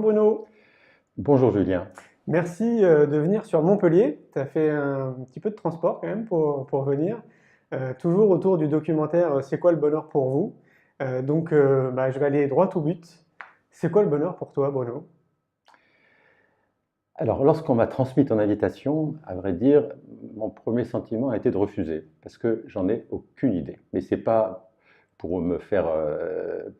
Bruno, Bonjour Julien. merci de venir sur Montpellier. Tu as fait un petit peu de transport quand même pour venir. Toujours autour du documentaire C'est quoi le bonheur pour vous? Je vais aller droit au but. C'est quoi le bonheur pour toi, Bruno? Alors lorsqu'on m'a transmis ton invitation, à vrai dire, mon premier sentiment a été de refuser, parce que j'en ai aucune idée. Mais c'est pas pour me faire,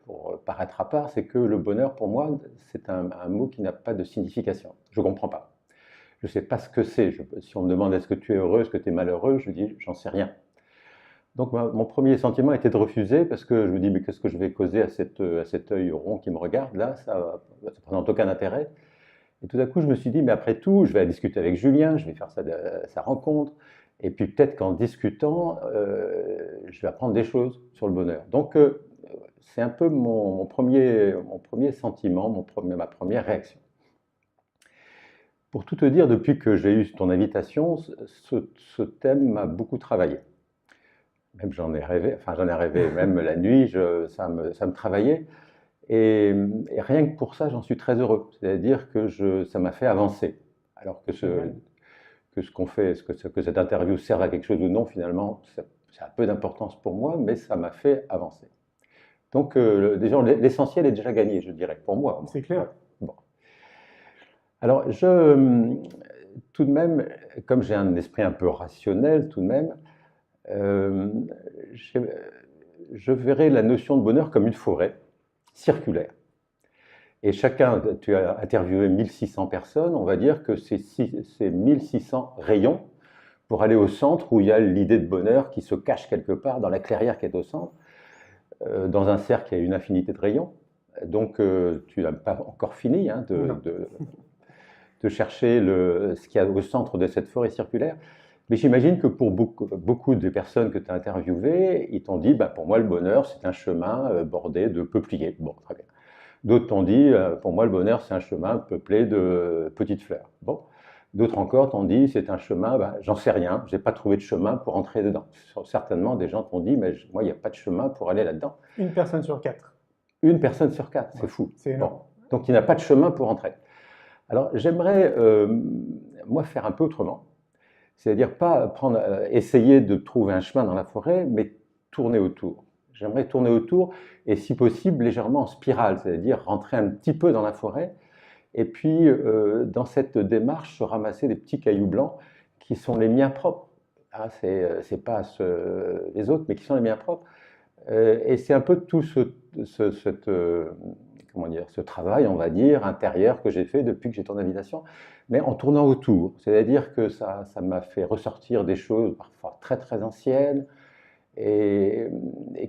pour paraître à part, c'est que le bonheur pour moi, c'est un mot qui n'a pas de signification. Je ne comprends pas. Je ne sais pas ce que c'est. Si on me demande est-ce que tu es heureux, est-ce que tu es malheureux, je dis j'en sais rien. Donc mon premier sentiment était de refuser parce que je me dis mais qu'est-ce que je vais causer à cet œil rond qui me regarde là, ça ne présente aucun intérêt. Et tout à coup je me suis dit mais après tout je vais discuter avec Julien, je vais faire sa rencontre et puis peut-être qu'en discutant je vais apprendre des choses sur le bonheur. Donc c'est un peu mon premier sentiment, ma première réaction. Pour tout te dire, depuis que j'ai eu ton invitation, ce thème m'a beaucoup travaillé. Même j'en ai rêvé, même la nuit, ça me travaillait. Et rien que pour ça, j'en suis très heureux. C'est-à-dire que ça m'a fait avancer. Alors que ce qu'on fait, que cette interview serve à quelque chose ou non, finalement, ça a peu d'importance pour moi, mais ça m'a fait avancer. Donc, déjà, l'essentiel est déjà gagné, je dirais, pour moi. C'est clair. Bon. Alors, tout de même, comme j'ai un esprit un peu rationnel, tout de même, euh, je verrais la notion de bonheur comme une forêt circulaire. Et tu as interviewé 1600 personnes, on va dire que c'est 1600 rayons pour aller au centre où il y a l'idée de bonheur qui se cache quelque part dans la clairière qui est au centre. Dans un cercle, il y a une infinité de rayons. Donc, tu n'as pas encore fini hein, de chercher ce qu'il y a au centre de cette forêt circulaire. Mais j'imagine que pour beaucoup de personnes que tu as interviewées, ils t'ont dit, bah, pour moi, le bonheur, c'est un chemin bordé de peupliers. Bon, très bien. D'autres t'ont dit, pour moi, le bonheur, c'est un chemin peuplé de petites fleurs. Bon. D'autres encore t'ont dit, c'est un chemin, bah, j'en sais rien, je n'ai pas trouvé de chemin pour entrer dedans. Certainement, des gens t'ont dit, mais moi, il n'y a pas de chemin pour aller là-dedans. Une personne sur quatre. Une personne sur quatre, c'est fou. C'est énorme. Bon. Donc, il n'y a pas de chemin pour entrer. Alors, j'aimerais, moi, faire un peu autrement. C'est-à-dire pas essayer de trouver un chemin dans la forêt, mais tourner autour. J'aimerais tourner autour et si possible légèrement en spirale, c'est-à-dire rentrer un petit peu dans la forêt et puis dans cette démarche se ramasser des petits cailloux blancs qui sont les miens propres. Ah, c'est pas les autres, mais qui sont les miens propres. Et c'est un peu tout comment dire, ce travail, on va dire, intérieur que j'ai fait depuis que j'ai ton invitation, mais en tournant autour. C'est-à-dire que ça m'a fait ressortir des choses parfois très très anciennes et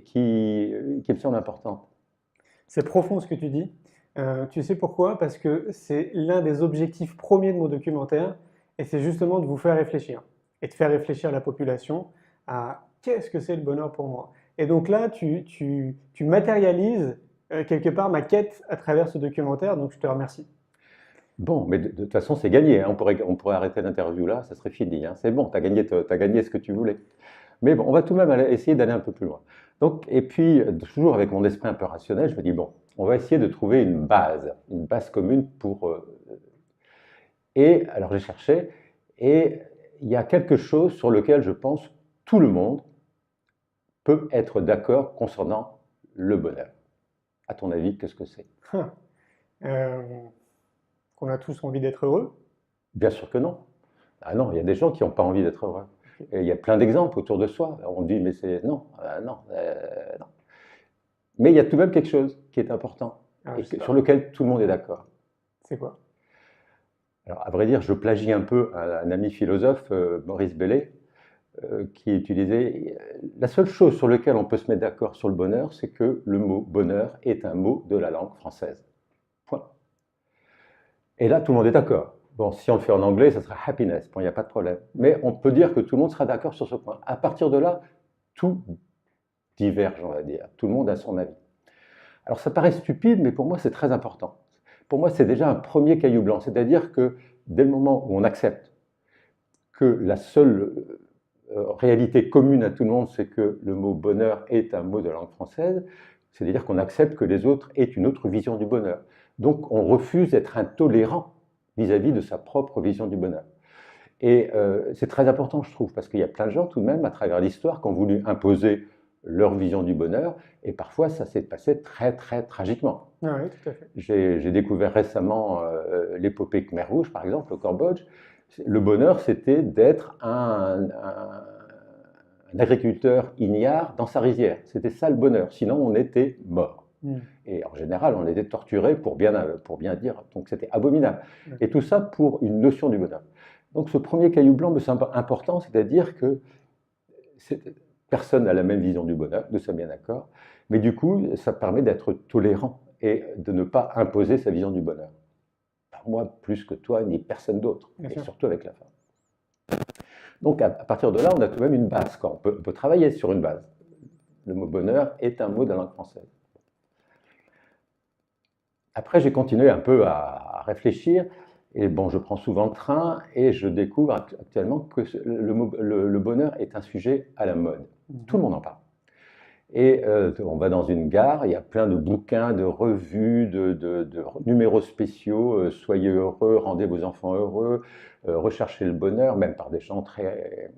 qui me semblent importantes. C'est profond ce que tu dis. Tu sais pourquoi? Parce que c'est l'un des objectifs premiers de mon documentaire, et c'est justement de vous faire réfléchir, et de faire réfléchir la population à qu'est-ce que c'est le bonheur pour moi. Et donc là, tu matérialises quelque part ma quête à travers ce documentaire, donc je te remercie. Bon, mais de toute façon, c'est gagné, hein. On pourrait arrêter l'interview là, ça serait fini, hein. C'est bon, tu as gagné ce que tu voulais. Mais bon, on va tout de même essayer d'aller un peu plus loin. Donc, et puis, toujours avec mon esprit un peu rationnel, je me dis, bon, on va essayer de trouver une base commune pour... et alors j'ai cherché, et il y a quelque chose sur lequel je pense tout le monde peut être d'accord concernant le bonheur. À ton avis, qu'est-ce que c'est? Euh, qu'on a tous envie d'être heureux. Bien sûr que non. Ah non, il y a des gens qui n'ont pas envie d'être heureux. Et il y a plein d'exemples autour de soi. On dit, mais c'est... Non, non, non. Mais il y a tout de même quelque chose qui est important Ah, et je sais sur pas. lequel tout le monde est d'accord. C'est quoi? Alors, à vrai dire, je plagie un peu un ami philosophe, Maurice Bellet, qui utilisait la seule chose sur laquelle on peut se mettre d'accord sur le bonheur, c'est que le mot bonheur est un mot de la langue française. Point. Et là, tout le monde est d'accord. Bon, si on le fait en anglais, ça sera happiness. Bon, il n'y a pas de problème. Mais on peut dire que tout le monde sera d'accord sur ce point. À partir de là, tout diverge, on va dire. Tout le monde a son avis. Alors, ça paraît stupide, mais pour moi, c'est très important. Pour moi, c'est déjà un premier caillou blanc. C'est-à-dire que dès le moment où on accepte que la seule réalité commune à tout le monde, c'est que le mot bonheur est un mot de la langue française, c'est-à-dire qu'on accepte que les autres aient une autre vision du bonheur. Donc on refuse d'être intolérant vis-à-vis de sa propre vision du bonheur. Et c'est très important, je trouve, parce qu'il y a plein de gens tout de même, à travers l'histoire, qui ont voulu imposer leur vision du bonheur, et parfois ça s'est passé très très tragiquement. Ah oui, tout à fait. J'ai découvert récemment l'épopée Khmer Rouge, par exemple, au Cambodge. Le bonheur, c'était d'être un agriculteur ignare dans sa rizière. C'était ça le bonheur, sinon on était mort. Et en général, on était torturé pour bien dire, donc c'était abominable. Et tout ça pour une notion du bonheur. Donc ce premier caillou blanc me semble important, c'est-à-dire que personne n'a la même vision du bonheur, nous sommes bien d'accord, mais du coup, ça permet d'être tolérant et de ne pas imposer sa vision du bonheur. Pas moi plus que toi, ni personne d'autre, et surtout avec la femme. Donc à partir de là, on a tout de même une base, quoi. On peut travailler sur une base. Le mot bonheur est un mot de la langue française. Après, j'ai continué un peu à réfléchir, et bon, je prends souvent le train, et je découvre actuellement que le bonheur est un sujet à la mode. Tout le monde en parle. Et on va dans une gare, il y a plein de bouquins, de revues, de numéros spéciaux, soyez heureux, rendez vos enfants heureux, recherchez le bonheur, même par des gens très,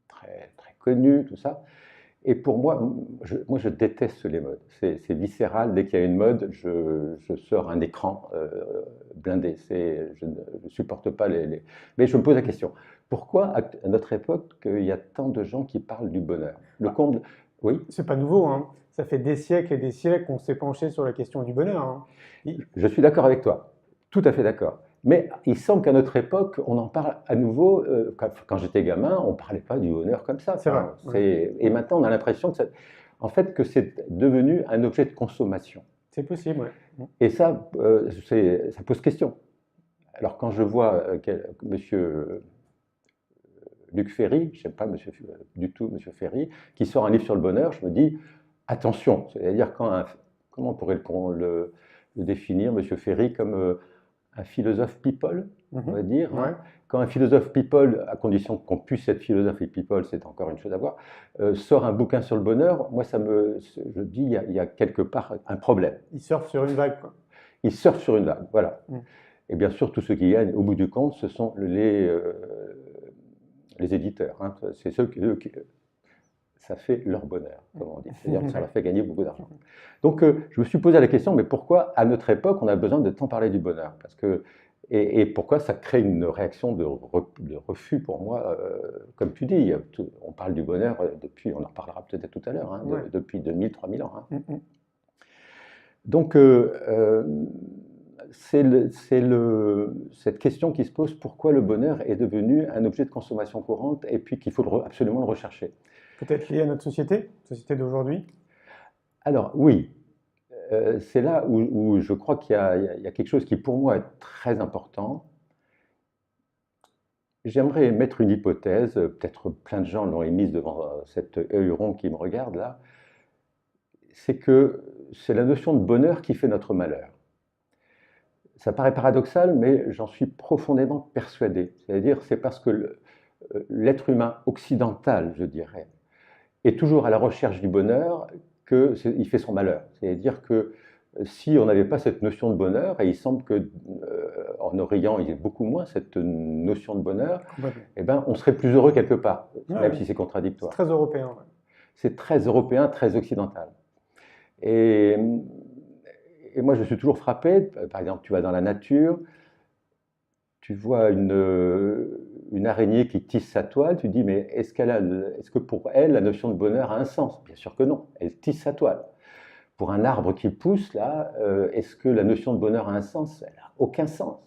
très, très connus, tout ça. Et pour moi, je déteste les modes. C'est viscéral. Dès qu'il y a une mode, je sors un écran blindé. Je ne supporte pas les... Mais je me pose la question. Pourquoi, à notre époque, il y a tant de gens qui parlent du bonheur? Le comble... Oui. C'est pas nouveau, hein. Ça fait des siècles et des siècles qu'on s'est penché sur la question du bonheur, hein. Je suis d'accord avec toi. Tout à fait d'accord. Mais il semble qu'à notre époque, on en parle à nouveau. Quand j'étais gamin, on ne parlait pas du bonheur comme ça. C'est vrai. Oui. Et maintenant, on a l'impression que c'est devenu un objet de consommation. C'est possible, oui. Et ça pose question. Alors quand je vois monsieur Luc Ferry, je n'aime pas du tout monsieur Ferry, qui sort un livre sur le bonheur, je me dis, attention, c'est-à-dire comment on pourrait le définir, monsieur Ferry, comme... un philosophe people, on va dire. Ouais. Quand un philosophe people, à condition qu'on puisse être philosophe et people, c'est encore une chose à voir, sort un bouquin sur le bonheur, moi, je dis, il y a quelque part un problème. Il surfe sur une vague, quoi. Il surfe sur une vague, voilà. Et bien sûr, tous ceux qui gagnent, au bout du compte, ce sont les éditeurs. Hein. C'est ceux qui... ça fait leur bonheur, comme on dit. C'est-à-dire que ça leur fait gagner beaucoup d'argent. Donc, je me suis posé la question, mais pourquoi, à notre époque, on a besoin de tant parler du bonheur? Et pourquoi ça crée une réaction de refus pour moi? Comme tu dis, on parle du bonheur depuis, on en reparlera peut-être tout à l'heure, hein, depuis 2000, 3000 ans. Hein. Donc, cette question qui se pose, pourquoi le bonheur est devenu un objet de consommation courante et puis qu'il faut absolument le rechercher? Peut-être lié à notre société d'aujourd'hui? Alors oui, c'est là où je crois qu'il y a quelque chose qui pour moi est très important. J'aimerais mettre une hypothèse, peut-être plein de gens l'ont émise devant cet œil rond qui me regarde là, c'est que c'est la notion de bonheur qui fait notre malheur. Ça paraît paradoxal, mais j'en suis profondément persuadé. C'est-à-dire c'est parce que l'être humain occidental, je dirais, est toujours à la recherche du bonheur qu'il fait son malheur. C'est-à-dire que si on n'avait pas cette notion de bonheur, et il semble qu'en Orient, il y ait beaucoup moins cette notion de bonheur, eh ben, on serait plus heureux quelque part, même si c'est contradictoire. C'est très européen. Ouais. C'est très européen, très occidental. Et moi, je suis toujours frappé, par exemple, tu vas dans la nature, tu vois une araignée qui tisse sa toile, tu dis, mais est-ce que pour elle, la notion de bonheur a un sens? Bien sûr que non, elle tisse sa toile. Pour un arbre qui pousse, là, est-ce que la notion de bonheur a un sens? Elle n'a aucun sens.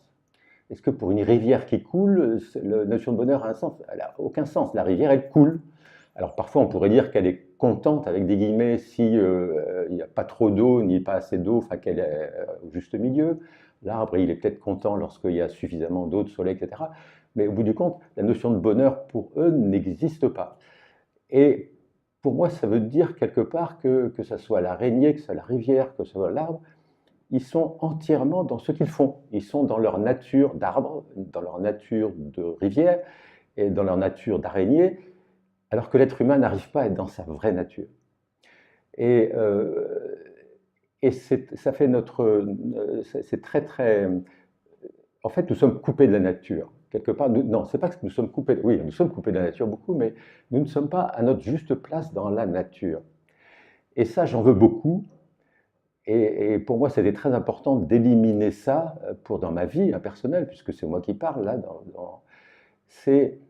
Est-ce que pour une rivière qui coule, la notion de bonheur a un sens? Elle n'a aucun sens. La rivière, elle coule. Alors parfois, on pourrait dire qu'elle est contente, avec des guillemets, s'il n'y a pas trop d'eau, ni pas assez d'eau, enfin qu'elle est au juste milieu. L'arbre, il est peut-être content lorsqu'il y a suffisamment d'eau, de soleil, etc. Mais au bout du compte, la notion de bonheur, pour eux, n'existe pas. Et pour moi, ça veut dire quelque part que ce soit l'araignée, que ce soit la rivière, que ce soit l'arbre, ils sont entièrement dans ce qu'ils font. Ils sont dans leur nature d'arbre, dans leur nature de rivière et dans leur nature d'araignée, alors que l'être humain n'arrive pas à être dans sa vraie nature. Et et ça fait c'est très très. En fait, nous sommes coupés de la nature. Quelque part, non, c'est pas que nous sommes coupés. Oui, nous sommes coupés de la nature beaucoup, mais nous ne sommes pas à notre juste place dans la nature. Et ça, j'en veux beaucoup. Et pour moi, c'était très important d'éliminer ça dans ma vie personnelle, puisque c'est moi qui parle là. C'est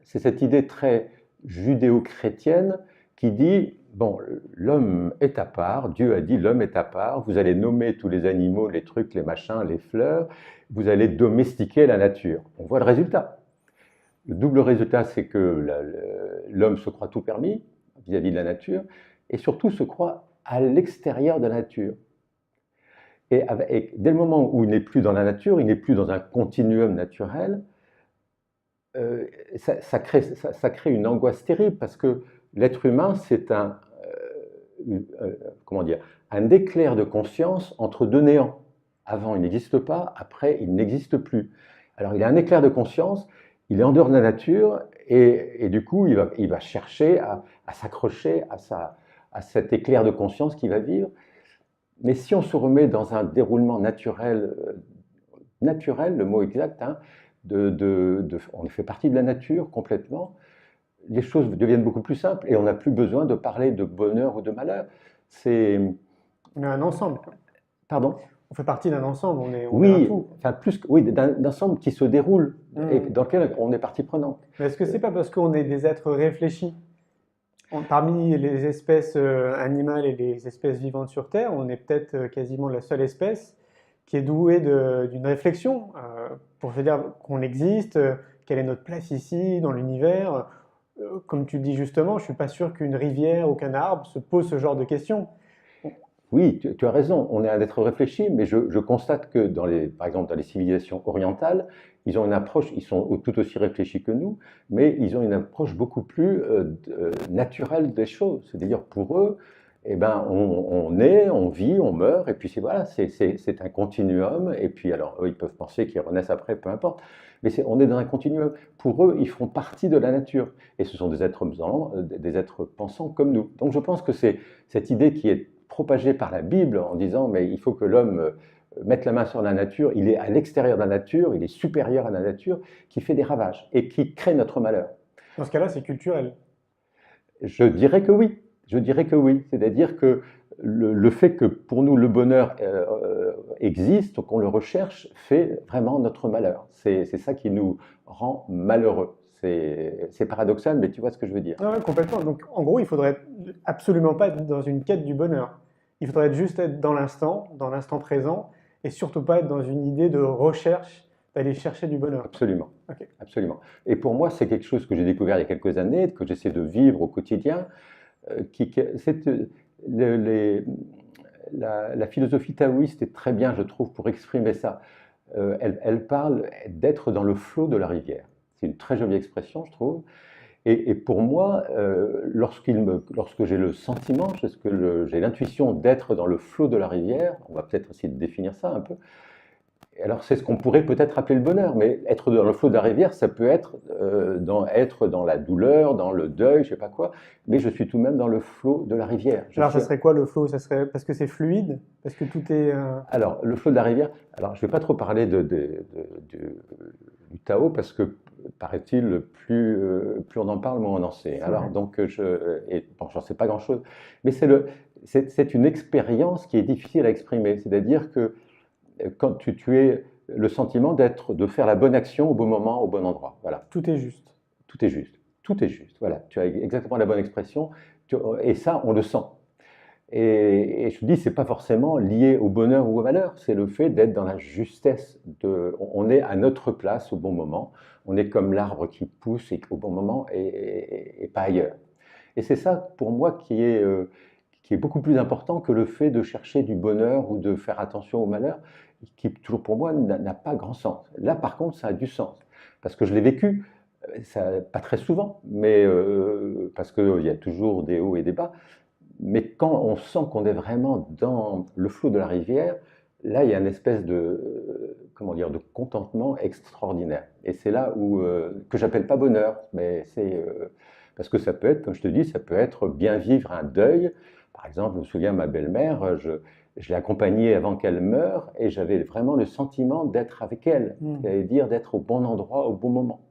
cette idée très judéo-chrétienne qui dit, bon, l'homme est à part, Dieu a dit l'homme est à part, vous allez nommer tous les animaux, les trucs, les machins, les fleurs, vous allez domestiquer la nature. On voit le résultat. Le double résultat, c'est que l'homme se croit tout permis vis-à-vis de la nature, et surtout se croit à l'extérieur de la nature. Et dès le moment où il n'est plus dans la nature, il n'est plus dans un continuum naturel, ça crée une angoisse terrible parce que l'être humain, c'est comment dire, un éclair de conscience entre deux néants. Avant, il n'existe pas, après, il n'existe plus. Alors, il a un éclair de conscience, il est en dehors de la nature, et du coup, il va chercher à s'accrocher à cet éclair de conscience qu'il va vivre. Mais si on se remet dans un déroulement naturel, le mot exact, hein, on fait partie de la nature complètement, les choses deviennent beaucoup plus simples et on n'a plus besoin de parler de bonheur ou de malheur. On est un ensemble. Pardon? On fait partie d'un ensemble, on est oui, un tout. Enfin oui, d'un ensemble qui se déroule et dans lequel on est partie prenante. Mais est-ce que c'est pas parce qu'on est des êtres réfléchis? Parmi les espèces animales et les espèces vivantes sur Terre, on est peut-être quasiment la seule espèce qui est douée d'une réflexion pour se dire qu'on existe, quelle est notre place ici dans l'univers. Comme tu le dis justement, je ne suis pas sûr qu'une rivière ou qu'un arbre se pose ce genre de questions. Oui, tu as raison, on est un être réfléchi, mais je constate que par exemple dans les civilisations orientales, ils ont une approche, ils sont tout aussi réfléchis que nous, mais ils ont une approche beaucoup plus naturelle des choses. C'est-à-dire pour eux, eh ben, on naît, on vit, on meurt, et puis voilà, c'est un continuum, et puis alors eux, ils peuvent penser qu'ils renaissent après, peu importe, mais on est dans un continuum. Pour eux, ils font partie de la nature, et ce sont des êtres pensants comme nous. Donc je pense que c'est cette idée qui est propagée par la Bible en disant mais il faut que l'homme mette la main sur la nature, il est à l'extérieur de la nature, il est supérieur à la nature, qui fait des ravages et qui crée notre malheur. Dans ce cas-là, c'est culturel. Je dirais que oui. C'est-à-dire que le fait que pour nous le bonheur existe, qu'on le recherche, fait vraiment notre malheur. C'est ça qui nous rend malheureux. C'est paradoxal, mais tu vois ce que je veux dire. Ah ouais, complètement. Donc, en gros, il faudrait absolument pas être dans une quête du bonheur. Il faudrait juste être dans l'instant présent, et surtout pas être dans une idée de recherche, d'aller chercher du bonheur. Absolument. Okay. Absolument. Et pour moi, c'est quelque chose que j'ai découvert il y a quelques années, que j'essaie de vivre au quotidien. La philosophie taoïste est très bien, je trouve, pour exprimer ça. Elle parle d'être dans le flot de la rivière. C'est une très jolie expression, je trouve. Et pour moi, lorsque j'ai le sentiment, j'ai l'intuition d'être dans le flot de la rivière, on va peut-être essayer de définir ça un peu. Alors c'est ce qu'on pourrait peut-être appeler le bonheur, mais être dans le flot de la rivière, ça peut être être dans la douleur, dans le deuil, je sais pas quoi, mais je suis tout de même dans le flot de la rivière. Alors ça serait quoi le flot? Ça serait parce que c'est fluide? Parce que tout est... Alors le flot de la rivière, alors je vais pas trop parler du Tao, parce que paraît-il, plus on en parle, moins on en sait. Alors donc j'en sais pas grand-chose, mais c'est une expérience qui est difficile à exprimer, c'est-à-dire que quand tu es le sentiment de faire la bonne action au bon moment, au bon endroit. Voilà. Tout est juste. Tout est juste. Tout est juste. Voilà. Tu as exactement la bonne expression. Et ça, on le sent. Et je te dis, c'est pas forcément lié au bonheur ou au malheur. C'est le fait d'être dans la justesse. On est à notre place au bon moment. On est comme l'arbre qui pousse au bon moment et pas ailleurs. Et c'est ça, pour moi, qui est beaucoup plus important que le fait de chercher du bonheur ou de faire attention au malheur, qui, toujours pour moi, n'a pas grand sens. Là, par contre, ça a du sens. Parce que je l'ai vécu, pas très souvent, mais parce qu'il y a toujours des hauts et des bas. Mais quand on sent qu'on est vraiment dans le flot de la rivière, là, il y a une espèce de contentement extraordinaire. Et c'est là où, que j'appelle pas bonheur, mais c'est... parce que ça peut être, comme je te dis, ça peut être bien vivre un deuil. Par exemple, je me souviens, ma belle-mère, je l'ai accompagnée avant qu'elle meure et j'avais vraiment le sentiment d'être avec elle, c'est-à-dire d'être au bon endroit, au bon moment.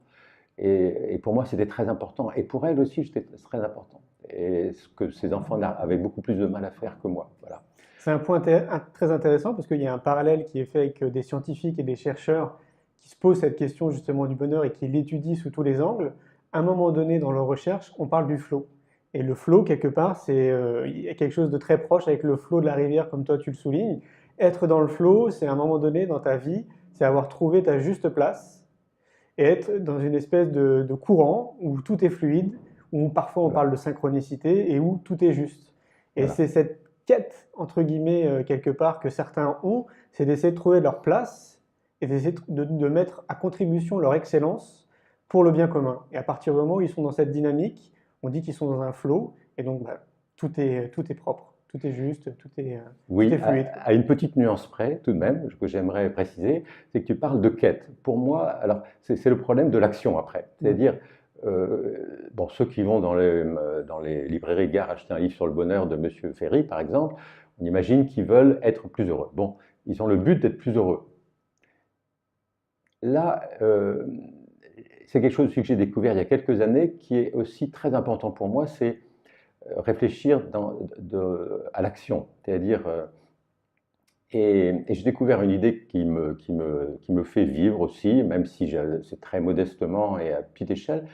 Et pour moi, c'était très important. Et pour elle aussi, c'était très important. Et ce que ses enfants avaient beaucoup plus de mal à faire que moi. Voilà. C'est un point très intéressant parce qu'il y a un parallèle qui est fait avec des scientifiques et des chercheurs qui se posent cette question justement du bonheur et qui l'étudient sous tous les angles. À un moment donné, dans leurs recherches, on parle du flow. Et le flow, quelque part, il y a quelque chose de très proche avec le flow de la rivière, comme toi tu le soulignes. Être dans le flow, c'est à un moment donné dans ta vie, c'est avoir trouvé ta juste place et être dans une espèce de courant où tout est fluide, où parfois on Voilà. parle de synchronicité et où tout est juste. Et Voilà. c'est cette quête, entre guillemets, quelque part, que certains ont, c'est d'essayer de trouver leur place et d'essayer de mettre à contribution leur excellence pour le bien commun. Et à partir du moment où ils sont dans cette dynamique, on dit qu'ils sont dans un flow, et donc bah, tout est propre, tout est juste, tout est Oui, fluide. à une petite nuance près, tout de même, que j'aimerais préciser, c'est que tu parles de quête. Pour moi, alors, c'est le problème de l'action après. C'est-à-dire, bon, ceux qui vont dans les librairies Gare acheter un livre sur le bonheur de Monsieur Ferry, par exemple, on imagine qu'ils veulent être plus heureux. Bon, ils ont le but d'être plus heureux. Là, c'est quelque chose aussi que j'ai découvert il y a quelques années qui est aussi très important pour moi, c'est réfléchir à l'action. C'est-à-dire, et j'ai découvert une idée qui me fait vivre aussi, même si c'est très modestement et à petite échelle.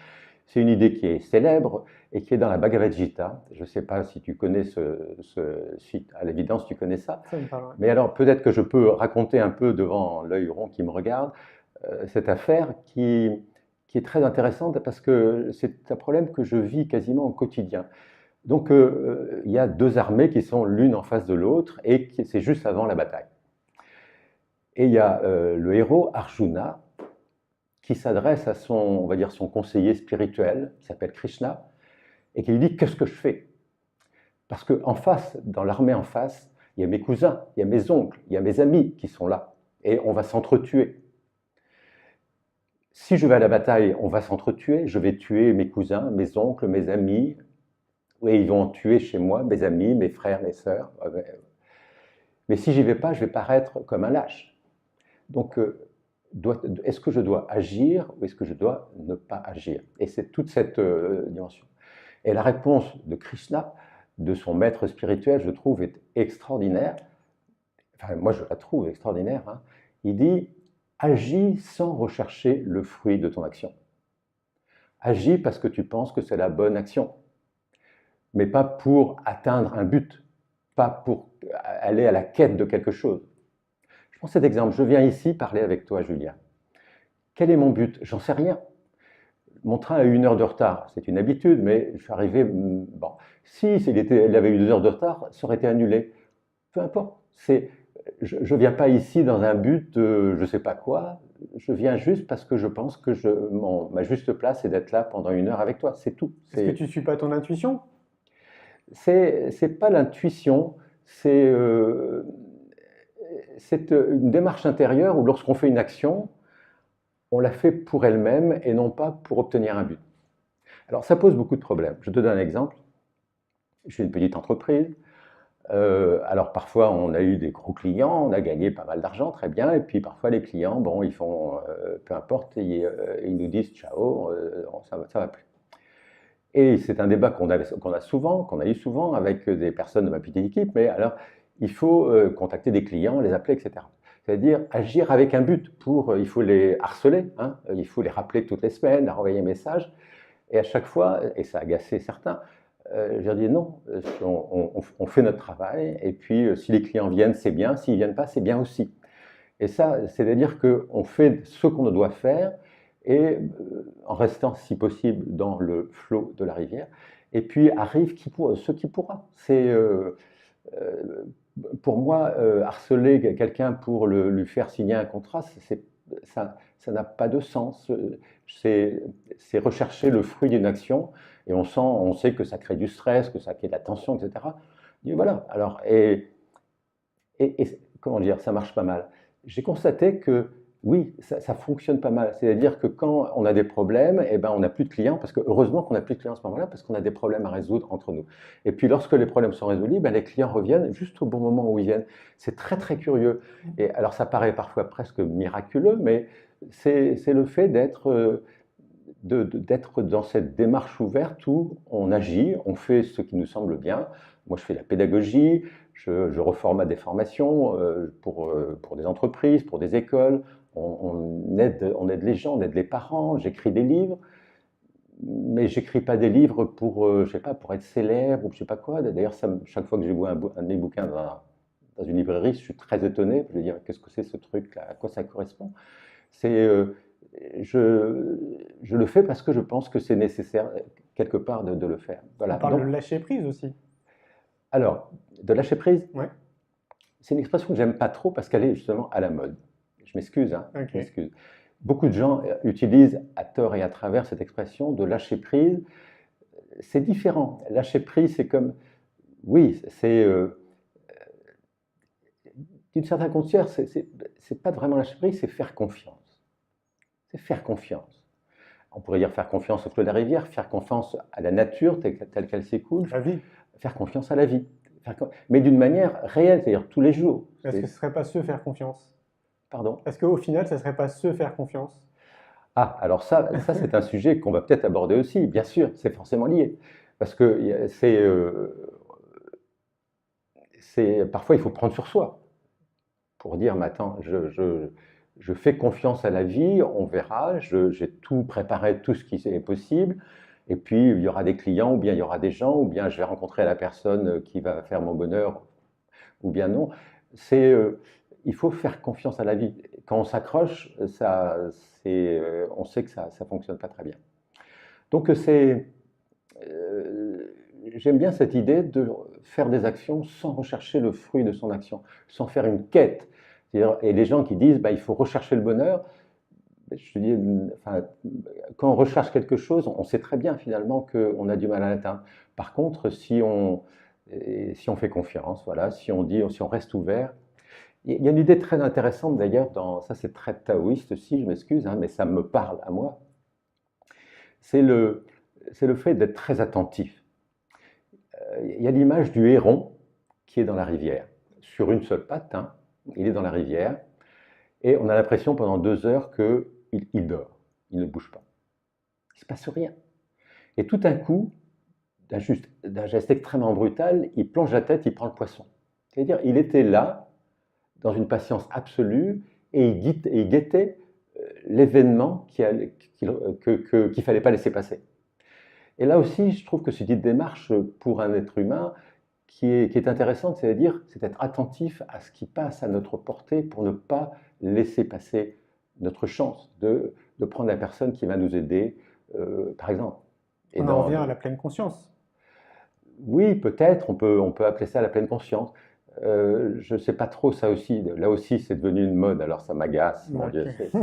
C'est une idée qui est célèbre et qui est dans la Bhagavad Gita. Je ne sais pas si tu connais si à l'évidence tu connais ça. Ça me parle. Mais alors peut-être que je peux raconter un peu devant l'œil rond qui me regarde cette affaire qui est très intéressante parce que c'est un problème que je vis quasiment au quotidien. Donc il y a deux armées qui sont l'une en face de l'autre et c'est juste avant la bataille. Et il y a le héros Arjuna qui s'adresse à on va dire, son conseiller spirituel, qui s'appelle Krishna, et qui lui dit: qu'est-ce que je fais? Parce qu'en face, dans l'armée en face, il y a mes cousins, il y a mes oncles, il y a mes amis qui sont là, et on va s'entretuer. Si je vais à la bataille, on va s'entretuer, je vais tuer mes cousins, mes oncles, mes amis, et ils vont tuer chez moi mes amis, mes frères, mes sœurs. Mais si j'y vais pas, je vais paraître comme un lâche. Donc, est-ce que je dois agir ou est-ce que je dois ne pas agir? Et c'est toute cette dimension. Et la réponse de Krishna, de son maître spirituel, je trouve, est extraordinaire. Enfin, moi, je la trouve extraordinaire. Hein. Il dit: agis sans rechercher le fruit de ton action. Agis parce que tu penses que c'est la bonne action, mais pas pour atteindre un but, pas pour aller à la quête de quelque chose. Je prends cet exemple. Je viens ici parler avec toi, Julien. Quel est mon but? J'en sais rien. Mon train a eu 1 heure de retard. C'est une habitude, mais je suis arrivé. Bon, si il avait eu 2 heures de retard, ça aurait été annulé. Peu importe. Je ne viens pas ici dans un but, je ne sais pas quoi. Je viens juste parce que je pense que ma juste place est d'être là pendant 1 heure avec toi. C'est tout. Est-ce que tu ne suis pas ton intuition? C'est pas l'intuition, c'est une démarche intérieure où lorsqu'on fait une action, on la fait pour elle-même et non pas pour obtenir un but. Alors ça pose beaucoup de problèmes. Je te donne un exemple. Je suis une petite entreprise. Alors parfois on a eu des gros clients, on a gagné pas mal d'argent, très bien, et puis parfois les clients, bon, ils font, peu importe, ils nous disent ciao, ça va plus. Et c'est un débat qu'on a eu souvent avec des personnes de ma petite équipe, mais alors il faut contacter des clients, les appeler, etc. C'est-à-dire agir avec un but. Il faut les harceler, hein, il faut les rappeler toutes les semaines, leur envoyer un message. Et à chaque fois, et ça a agacé certains, je leur dis non, on fait notre travail, et puis si les clients viennent, c'est bien, s'ils ne viennent pas, c'est bien aussi. Et ça, c'est-à-dire qu'on fait ce qu'on doit faire, et en restant si possible dans le flot de la rivière, et puis arrive ce qui pourra. Pour moi, harceler quelqu'un pour lui faire signer un contrat, ça n'a pas de sens. C'est rechercher le fruit d'une action, et on sait que ça crée du stress, que ça crée de la tension, etc. Et voilà. Alors, comment dire, ça marche pas mal. J'ai constaté que Oui, ça fonctionne pas mal. C'est-à-dire que quand on a des problèmes, eh ben, on n'a plus de clients, parce que heureusement qu'on n'a plus de clients à ce moment-là, parce qu'on a des problèmes à résoudre entre nous. Et puis lorsque les problèmes sont résolus, ben, les clients reviennent juste au bon moment où ils viennent. C'est très très curieux. Et alors ça paraît parfois presque miraculeux, mais c'est le fait d'être dans cette démarche ouverte où on agit, on fait ce qui nous semble bien. Moi, je fais de la pédagogie, je reformate des formations pour des entreprises, pour des écoles. On aide les gens, on aide les parents. J'écris des livres, mais j'écris pas des livres pour, je sais pas, pour être célèbre ou je sais pas quoi. D'ailleurs, chaque fois que je vois un de mes bouquins dans une librairie, je suis très étonné. Je veux dire, qu'est-ce que c'est ce truc-là? À quoi ça correspond? C'est, je, je le fais parce que je pense que c'est nécessaire quelque part de le faire. On Voilà. parle de Donc, lâcher prise aussi. alors, de lâcher prise, Ouais, c'est une expression que j'aime pas trop parce qu'elle est justement à la mode. Je m'excuse, hein, je ok. m'excuse. Beaucoup de gens utilisent à tort et à travers cette expression de lâcher prise. C'est différent. Lâcher prise, c'est comme, oui, c'est d'une certaine conscience, c'est pas vraiment lâcher prise, c'est faire confiance. C'est faire confiance. On pourrait dire faire confiance au flot de la rivière, faire confiance à la nature telle qu'elle s'écoule, La vie. faire confiance à la vie. Mais d'une manière réelle, c'est-à-dire tous les jours. Est-ce que ce serait pas se faire confiance? Pardon. Est-ce qu'au final, ça serait pas se faire confiance? Ah, alors ça c'est un sujet qu'on va peut-être aborder aussi, bien sûr, c'est forcément lié. Parce que parfois il faut prendre sur soi pour dire, mais attends, je fais confiance à la vie, on verra, j'ai tout préparé, tout ce qui est possible, et puis il y aura des clients, ou bien il y aura des gens, ou bien je vais rencontrer la personne qui va faire mon bonheur, ou bien non. Il faut faire confiance à la vie. Quand on s'accroche, on sait que ça ne fonctionne pas très bien. Donc j'aime bien cette idée de faire des actions sans rechercher le fruit de son action, sans faire une quête. Et les gens qui disent il faut rechercher le bonheur, je dis, enfin, quand on recherche quelque chose, on sait très bien finalement qu'on a du mal à l'atteindre. Par contre, si on fait confiance, voilà, si on reste ouvert, il y a une idée très intéressante d'ailleurs, ça c'est très taoïste aussi, je m'excuse, hein, mais ça me parle à moi, c'est le fait d'être très attentif. Il y a l'image du héron qui est dans la rivière, sur une seule patte, hein, il est dans la rivière, et on a l'impression pendant 2 heures qu'il dort, il ne bouge pas. Il ne se passe rien. Et tout d'un coup, d'un geste extrêmement brutal, il plonge la tête, il prend le poisson. C'est-à-dire, il était là, dans une patience absolue, et il guettait l'événement qu'il ne fallait pas laisser passer. Et là aussi, je trouve que c'est une démarche pour un être humain qui est intéressante, c'est-à-dire c'est d'être attentif à ce qui passe à notre portée pour ne pas laisser passer notre chance de prendre la personne qui va nous aider, par exemple. Et On en revient à la pleine conscience. oui, peut-être, on peut appeler ça la pleine conscience. Je ne sais pas trop ça aussi. Là aussi, c'est devenu une mode, alors ça m'agace. Mon Dieu, Ok.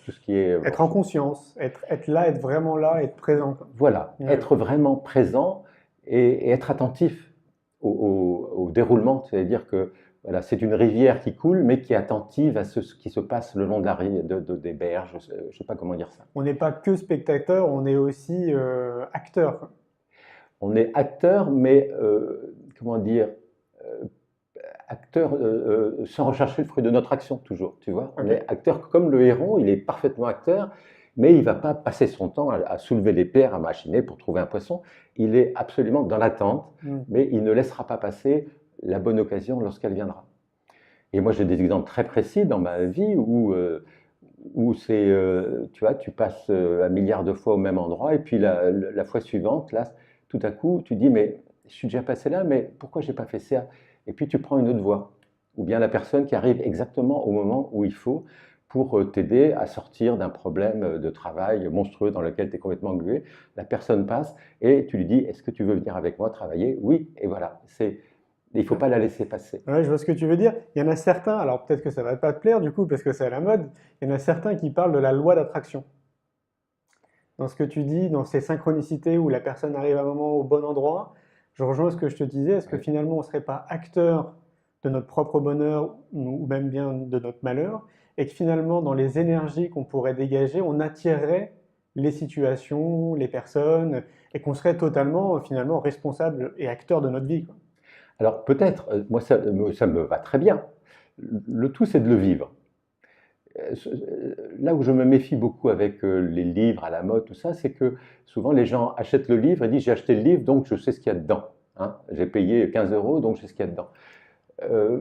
tout ce qui est. Être en conscience, être là, être vraiment là, être présent, quoi. Voilà, Ouais. être vraiment présent et être attentif au déroulement. C'est-à-dire que voilà, c'est une rivière qui coule, mais qui est attentive à ce qui se passe le long de des berges. Je ne sais pas comment dire ça. On n'est pas que spectateur, on est aussi acteur, quoi. On est acteur, mais comment dire, euh, acteur sans rechercher le fruit de notre action, toujours, tu vois. On Ok. est acteur comme le héron, il est parfaitement acteur, mais il ne va pas passer son temps à soulever les pierres, à machiner pour trouver un poisson. Il est absolument dans l'attente, Mm. mais il ne laissera pas passer la bonne occasion lorsqu'elle viendra. Et moi, j'ai des exemples très précis dans ma vie où tu vois, tu passes un milliard de fois au même endroit, et puis la fois suivante, là, tout à coup, tu dis, mais je suis déjà passé là, mais pourquoi j'ai pas fait ça? Et puis tu prends une autre voie. Ou bien la personne qui arrive exactement au moment où il faut pour t'aider à sortir d'un problème de travail monstrueux dans lequel tu es complètement englué. La personne passe et tu lui dis, est-ce que tu veux venir avec moi travailler? Oui, et voilà. Il ne faut pas la laisser passer. Ouais, je vois ce que tu veux dire. Il y en a certains, alors peut-être que ça va pas te plaire du coup, parce que c'est à la mode, il y en a certains qui parlent de la loi d'attraction. Dans ce que tu dis, dans ces synchronicités où la personne arrive à un moment au bon endroit, je rejoins ce que je te disais, est-ce que Oui. finalement on ne serait pas acteur de notre propre bonheur ou même bien de notre malheur, et que finalement, dans les énergies qu'on pourrait dégager, on attirerait les situations, les personnes, et qu'on serait totalement, finalement, responsable et acteur de notre vie, quoi. Alors peut-être, moi ça me va très bien. Le tout, c'est de le vivre. Là où je me méfie beaucoup avec les livres à la mode, tout ça, c'est que souvent les gens achètent le livre et disent j'ai acheté le livre donc je sais ce qu'il y a dedans. Hein. J'ai payé 15 euros donc je sais ce qu'il y a dedans. Euh,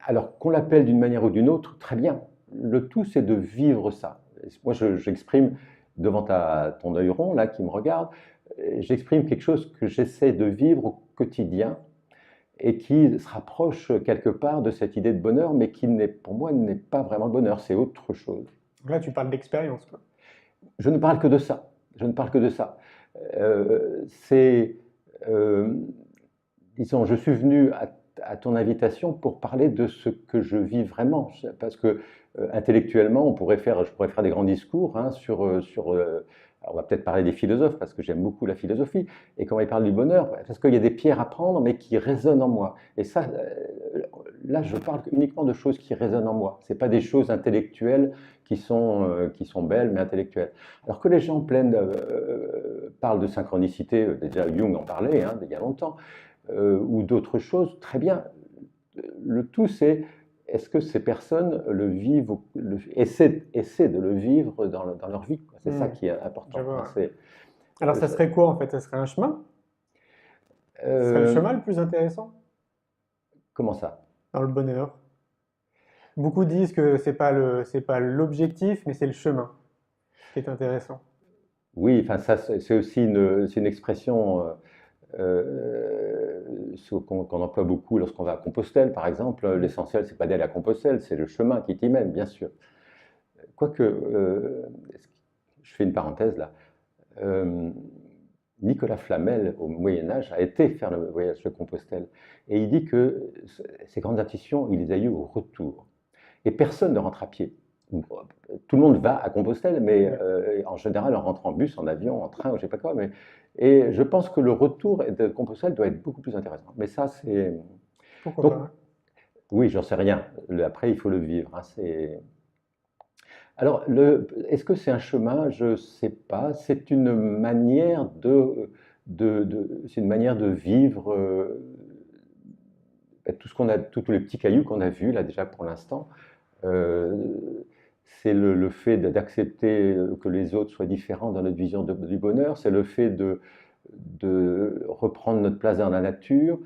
alors qu'on l'appelle d'une manière ou d'une autre, très bien. Le tout, c'est de vivre ça. Moi, j'exprime devant ton œil rond là qui me regarde, j'exprime quelque chose que j'essaie de vivre au quotidien et qui se rapproche quelque part de cette idée de bonheur, mais qui pour moi n'est pas vraiment le bonheur, c'est autre chose. Donc là, tu parles d'expérience, quoi. Je ne parle que de ça. Je ne parle que de ça. C'est, euh, disons, je suis venu à ton invitation pour parler de ce que je vis vraiment, parce que intellectuellement, je pourrais faire des grands discours hein, alors on va peut-être parler des philosophes, parce que j'aime beaucoup la philosophie, et quand ils parlent du bonheur, parce qu'il y a des pierres à prendre, mais qui résonnent en moi. Et ça, là, je parle uniquement de choses qui résonnent en moi. Ce n'est pas des choses intellectuelles qui sont belles, mais intellectuelles. Alors que les gens parlent de synchronicité, déjà Jung en parlait hein, il y a longtemps, ou d'autres choses, très bien. Le tout, c'est est-ce que ces personnes le vivent, essaient de le vivre dans leur vie. C'est ça qui est important. Je vois. C'est, Alors, ça serait quoi, en fait? Ça serait un chemin? Ce serait le chemin le plus intéressant comment ça? dans le bonheur? Beaucoup disent que c'est pas l'objectif, mais c'est le chemin qui est intéressant. Oui, enfin ça, c'est aussi c'est une expression qu'on emploie beaucoup lorsqu'on va à Compostelle, par exemple. L'essentiel, c'est pas d'aller à Compostelle, c'est le chemin qui t'y mène, bien sûr. Quoique, je fais une parenthèse là. Euh, Nicolas Flamel, au Moyen Âge, a été faire le voyage de Compostelle. Et il dit que ces grandes intuitions, il les a eues au retour. Et personne ne rentre à pied. Tout le monde va à Compostelle, mais en général, on rentre en bus, en avion, en train, ou je sais pas quoi. Et je pense que le retour de Compostelle doit être beaucoup plus intéressant. Mais ça, c'est... Pourquoi Donc, pas? oui, j'en sais rien. Après, il faut le vivre. Hein, alors, est-ce que c'est un chemin? Je ne sais pas. C'est une manière c'est une manière de vivre tout ce qu'on a, tous les petits cailloux qu'on a vus là déjà pour l'instant. Euh, c'est le fait d'accepter que les autres soient différents dans notre vision du bonheur. C'est le fait de reprendre notre place dans la nature.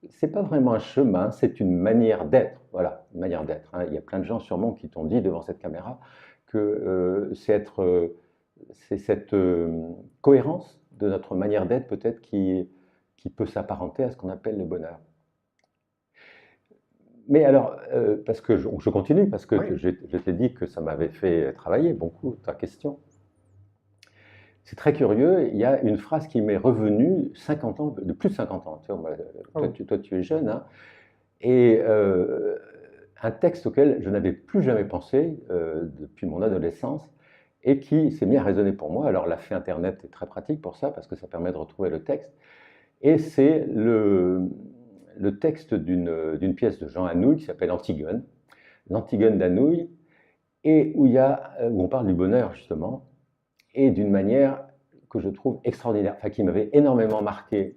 C'est pas vraiment un chemin, c'est une manière d'être. Voilà, une manière d'être. Hein. Il y a plein de gens sûrement qui t'ont dit devant cette caméra que c'est cette cohérence de notre manière d'être peut-être qui peut s'apparenter à ce qu'on appelle le bonheur. Mais alors, parce que je continue, parce que Oui. je t'ai dit que ça m'avait fait travailler beaucoup, ta question. C'est très curieux, il y a une phrase qui m'est revenue 50 ans, de plus de 50 ans. Tu vois, Oh. toi, tu es jeune, hein, et un texte auquel je n'avais plus jamais pensé depuis mon adolescence et qui s'est mis à résonner pour moi. Alors la fée Internet est très pratique pour ça parce que ça permet de retrouver le texte. Et c'est le texte d'une pièce de Jean Anouilh qui s'appelle Antigone, l'Antigone d'Anouilh, et où on parle du bonheur justement, et d'une manière que je trouve extraordinaire, enfin qui m'avait énormément marqué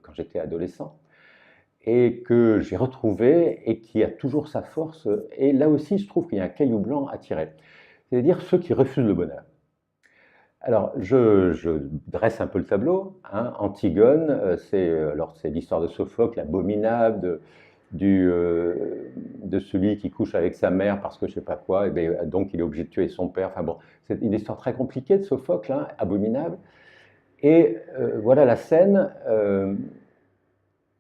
quand j'étais adolescent et que j'ai retrouvé et qui a toujours sa force. Et là aussi, je trouve qu'il y a un caillou blanc à tirer, c'est-à-dire ceux qui refusent le bonheur. Alors, je dresse un peu le tableau. Hein. Antigone, c'est l'histoire de Sophocle, l'abominable de celui qui couche avec sa mère parce que je sais pas quoi, et bien, donc il est obligé de tuer son père. Enfin bon, c'est une histoire très compliquée de Sophocle, hein, abominable. Et voilà la scène.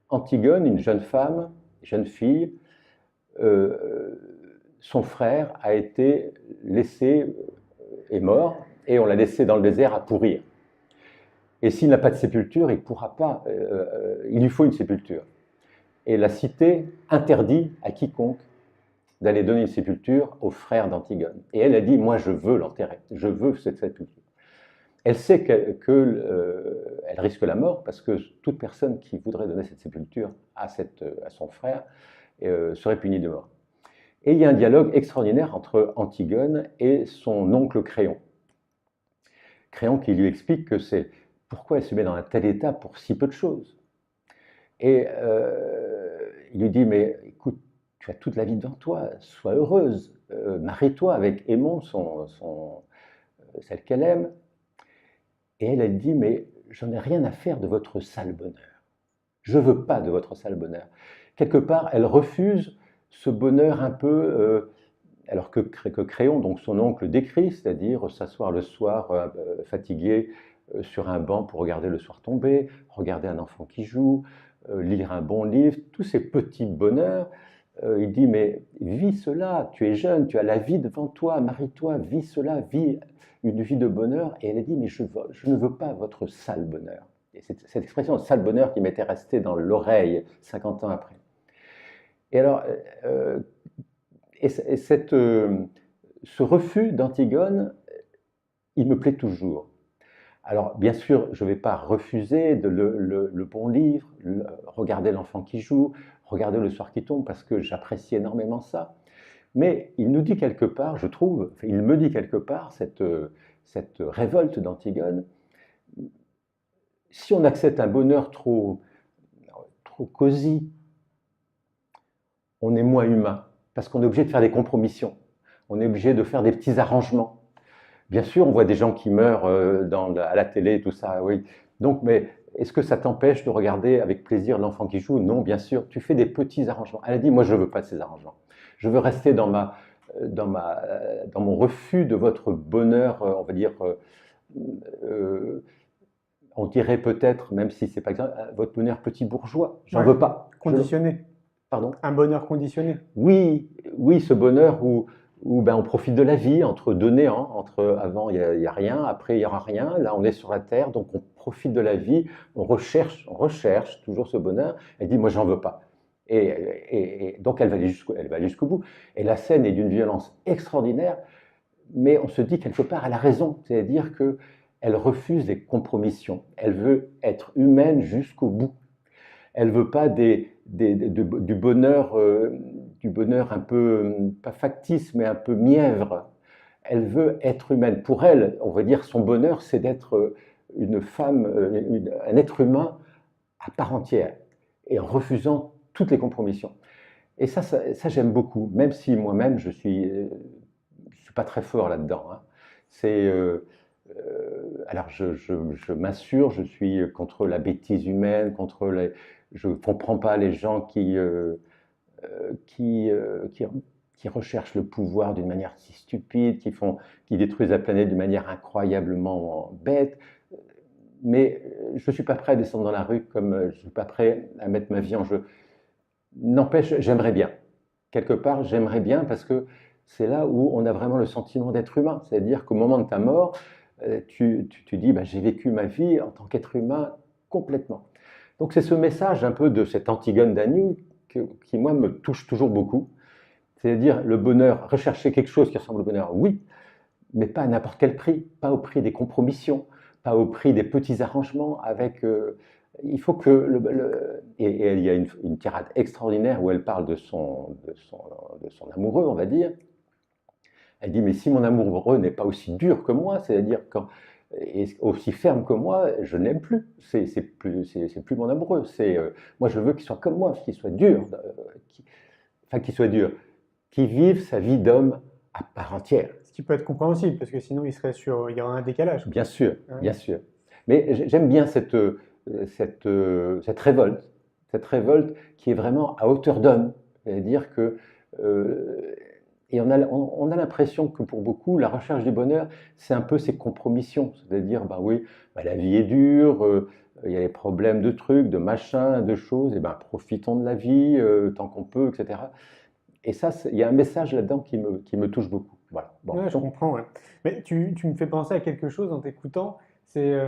Antigone, une jeune femme, jeune fille, euh, son frère a été laissé, est mort, et on l'a laissé dans le désert à pourrir. Et s'il n'a pas de sépulture, il pourra pas, il lui faut une sépulture. Et la cité interdit à quiconque d'aller donner une sépulture au frère d'Antigone. Et elle a dit, moi je veux l'enterrer, je veux cette sépulture. Elle sait qu'elle risque la mort parce que toute personne qui voudrait donner cette sépulture à son frère serait punie de mort. Et il y a un dialogue extraordinaire entre Antigone et son oncle Créon. Créon qui lui explique que c'est pourquoi elle se met dans un tel état pour si peu de choses. Et il lui dit, mais écoute, tu as toute la vie devant toi, sois heureuse, marie-toi avec Aimon, celle qu'elle aime. Et elle dit, mais j'en ai rien à faire de votre sale bonheur. Je ne veux pas de votre sale bonheur. Quelque part, elle refuse ce bonheur un peu, alors que Créon, donc son oncle, décrit, c'est-à-dire s'asseoir le soir fatigué sur un banc pour regarder le soir tomber, regarder un enfant qui joue, lire un bon livre, tous ces petits bonheurs. Il dit, mais vis cela, tu es jeune, tu as la vie devant toi, marie-toi, vis cela, vis une vie de bonheur. Et elle a dit, mais je ne veux pas votre sale bonheur. Et cette expression sale bonheur qui m'était restée dans l'oreille 50 ans après. Et alors, ce refus d'Antigone, il me plaît toujours. Alors, bien sûr, je ne vais pas refuser le bon livre, regarder l'enfant qui joue, regarder le soir qui tombe, parce que j'apprécie énormément ça. Mais il nous dit quelque part, je trouve, enfin, il me dit quelque part, cette révolte d'Antigone, si on accepte un bonheur trop cosy, on est moins humain, parce qu'on est obligé de faire des compromissions, on est obligé de faire des petits arrangements. Bien sûr, on voit des gens qui meurent à la télé, tout ça, oui. Donc, mais est-ce que ça t'empêche de regarder avec plaisir l'enfant qui joue? Non, bien sûr, tu fais des petits arrangements. Elle a dit, moi, je ne veux pas de ces arrangements. Je veux rester dans mon refus de votre bonheur, on va dire, on dirait peut-être, même si c'est pas exact, votre bonheur petit bourgeois. J'en veux pas. Conditionné. Pardon? Un bonheur conditionné. Oui, oui, ce bonheur où ben, on profite de la vie entre deux néants, entre avant il y a rien, après il y aura rien. Là, on est sur la terre, donc on profite de la vie, on recherche toujours ce bonheur. Elle dit, moi, j'en veux pas. Et donc elle va aller jusqu'au bout. Et la scène est d'une violence extraordinaire, mais on se dit quelque part, elle a raison, c'est-à-dire que elle refuse les compromissions. Elle veut être humaine jusqu'au bout. Elle veut pas du bonheur un peu, pas factice, mais un peu mièvre. Elle veut être humaine. Pour elle, on va dire, son bonheur, c'est d'être une femme, un être humain à part entière, et en refusant toutes les compromissions. Et ça j'aime beaucoup, même si moi-même, je suis pas très fort là-dedans. Hein. Alors, je m'assure, je suis contre la bêtise humaine, je ne comprends pas les gens qui recherchent le pouvoir d'une manière si stupide, qui détruisent la planète d'une manière incroyablement bête. Mais je ne suis pas prêt à descendre dans la rue, comme je ne suis pas prêt à mettre ma vie en jeu. N'empêche, j'aimerais bien. Quelque part, j'aimerais bien parce que c'est là où on a vraiment le sentiment d'être humain. C'est-à-dire qu'au moment de ta mort, tu dis, bah, j'ai vécu ma vie en tant qu'être humain complètement. Donc c'est ce message un peu de cette Antigone d'Agnew qui, moi, me touche toujours beaucoup. C'est-à-dire le bonheur, rechercher quelque chose qui ressemble au bonheur, oui, mais pas à n'importe quel prix, pas au prix des compromissions, pas au prix des petits arrangements avec... il faut que... Et il y a une tirade extraordinaire où elle parle de son amoureux, on va dire. Elle dit, mais si mon amoureux n'est pas aussi dur que moi, c'est-à-dire aussi ferme que moi, je ne l'aime plus. C'est plus mon amoureux. Moi, je veux qu'il soit comme moi, qu'il soit dur, qu'il soit dur, qu'il vive sa vie d'homme à part entière. Ce qui peut être compréhensible, parce que sinon il y aura un décalage. Bien sûr, bien sûr. Mais j'aime bien cette révolte qui est vraiment à hauteur d'homme. C'est-à-dire que et on a l'impression que pour beaucoup, la recherche du bonheur, c'est un peu ces compromissions. C'est-à-dire, ben oui, ben la vie est dure, il y a des problèmes de trucs, de machins, de choses, et ben profitons de la vie tant qu'on peut, etc. Et ça, il y a un message là-dedans qui me touche beaucoup. Voilà. Bon, ouais, je comprends. Ouais. Mais tu me fais penser à quelque chose en t'écoutant, c'est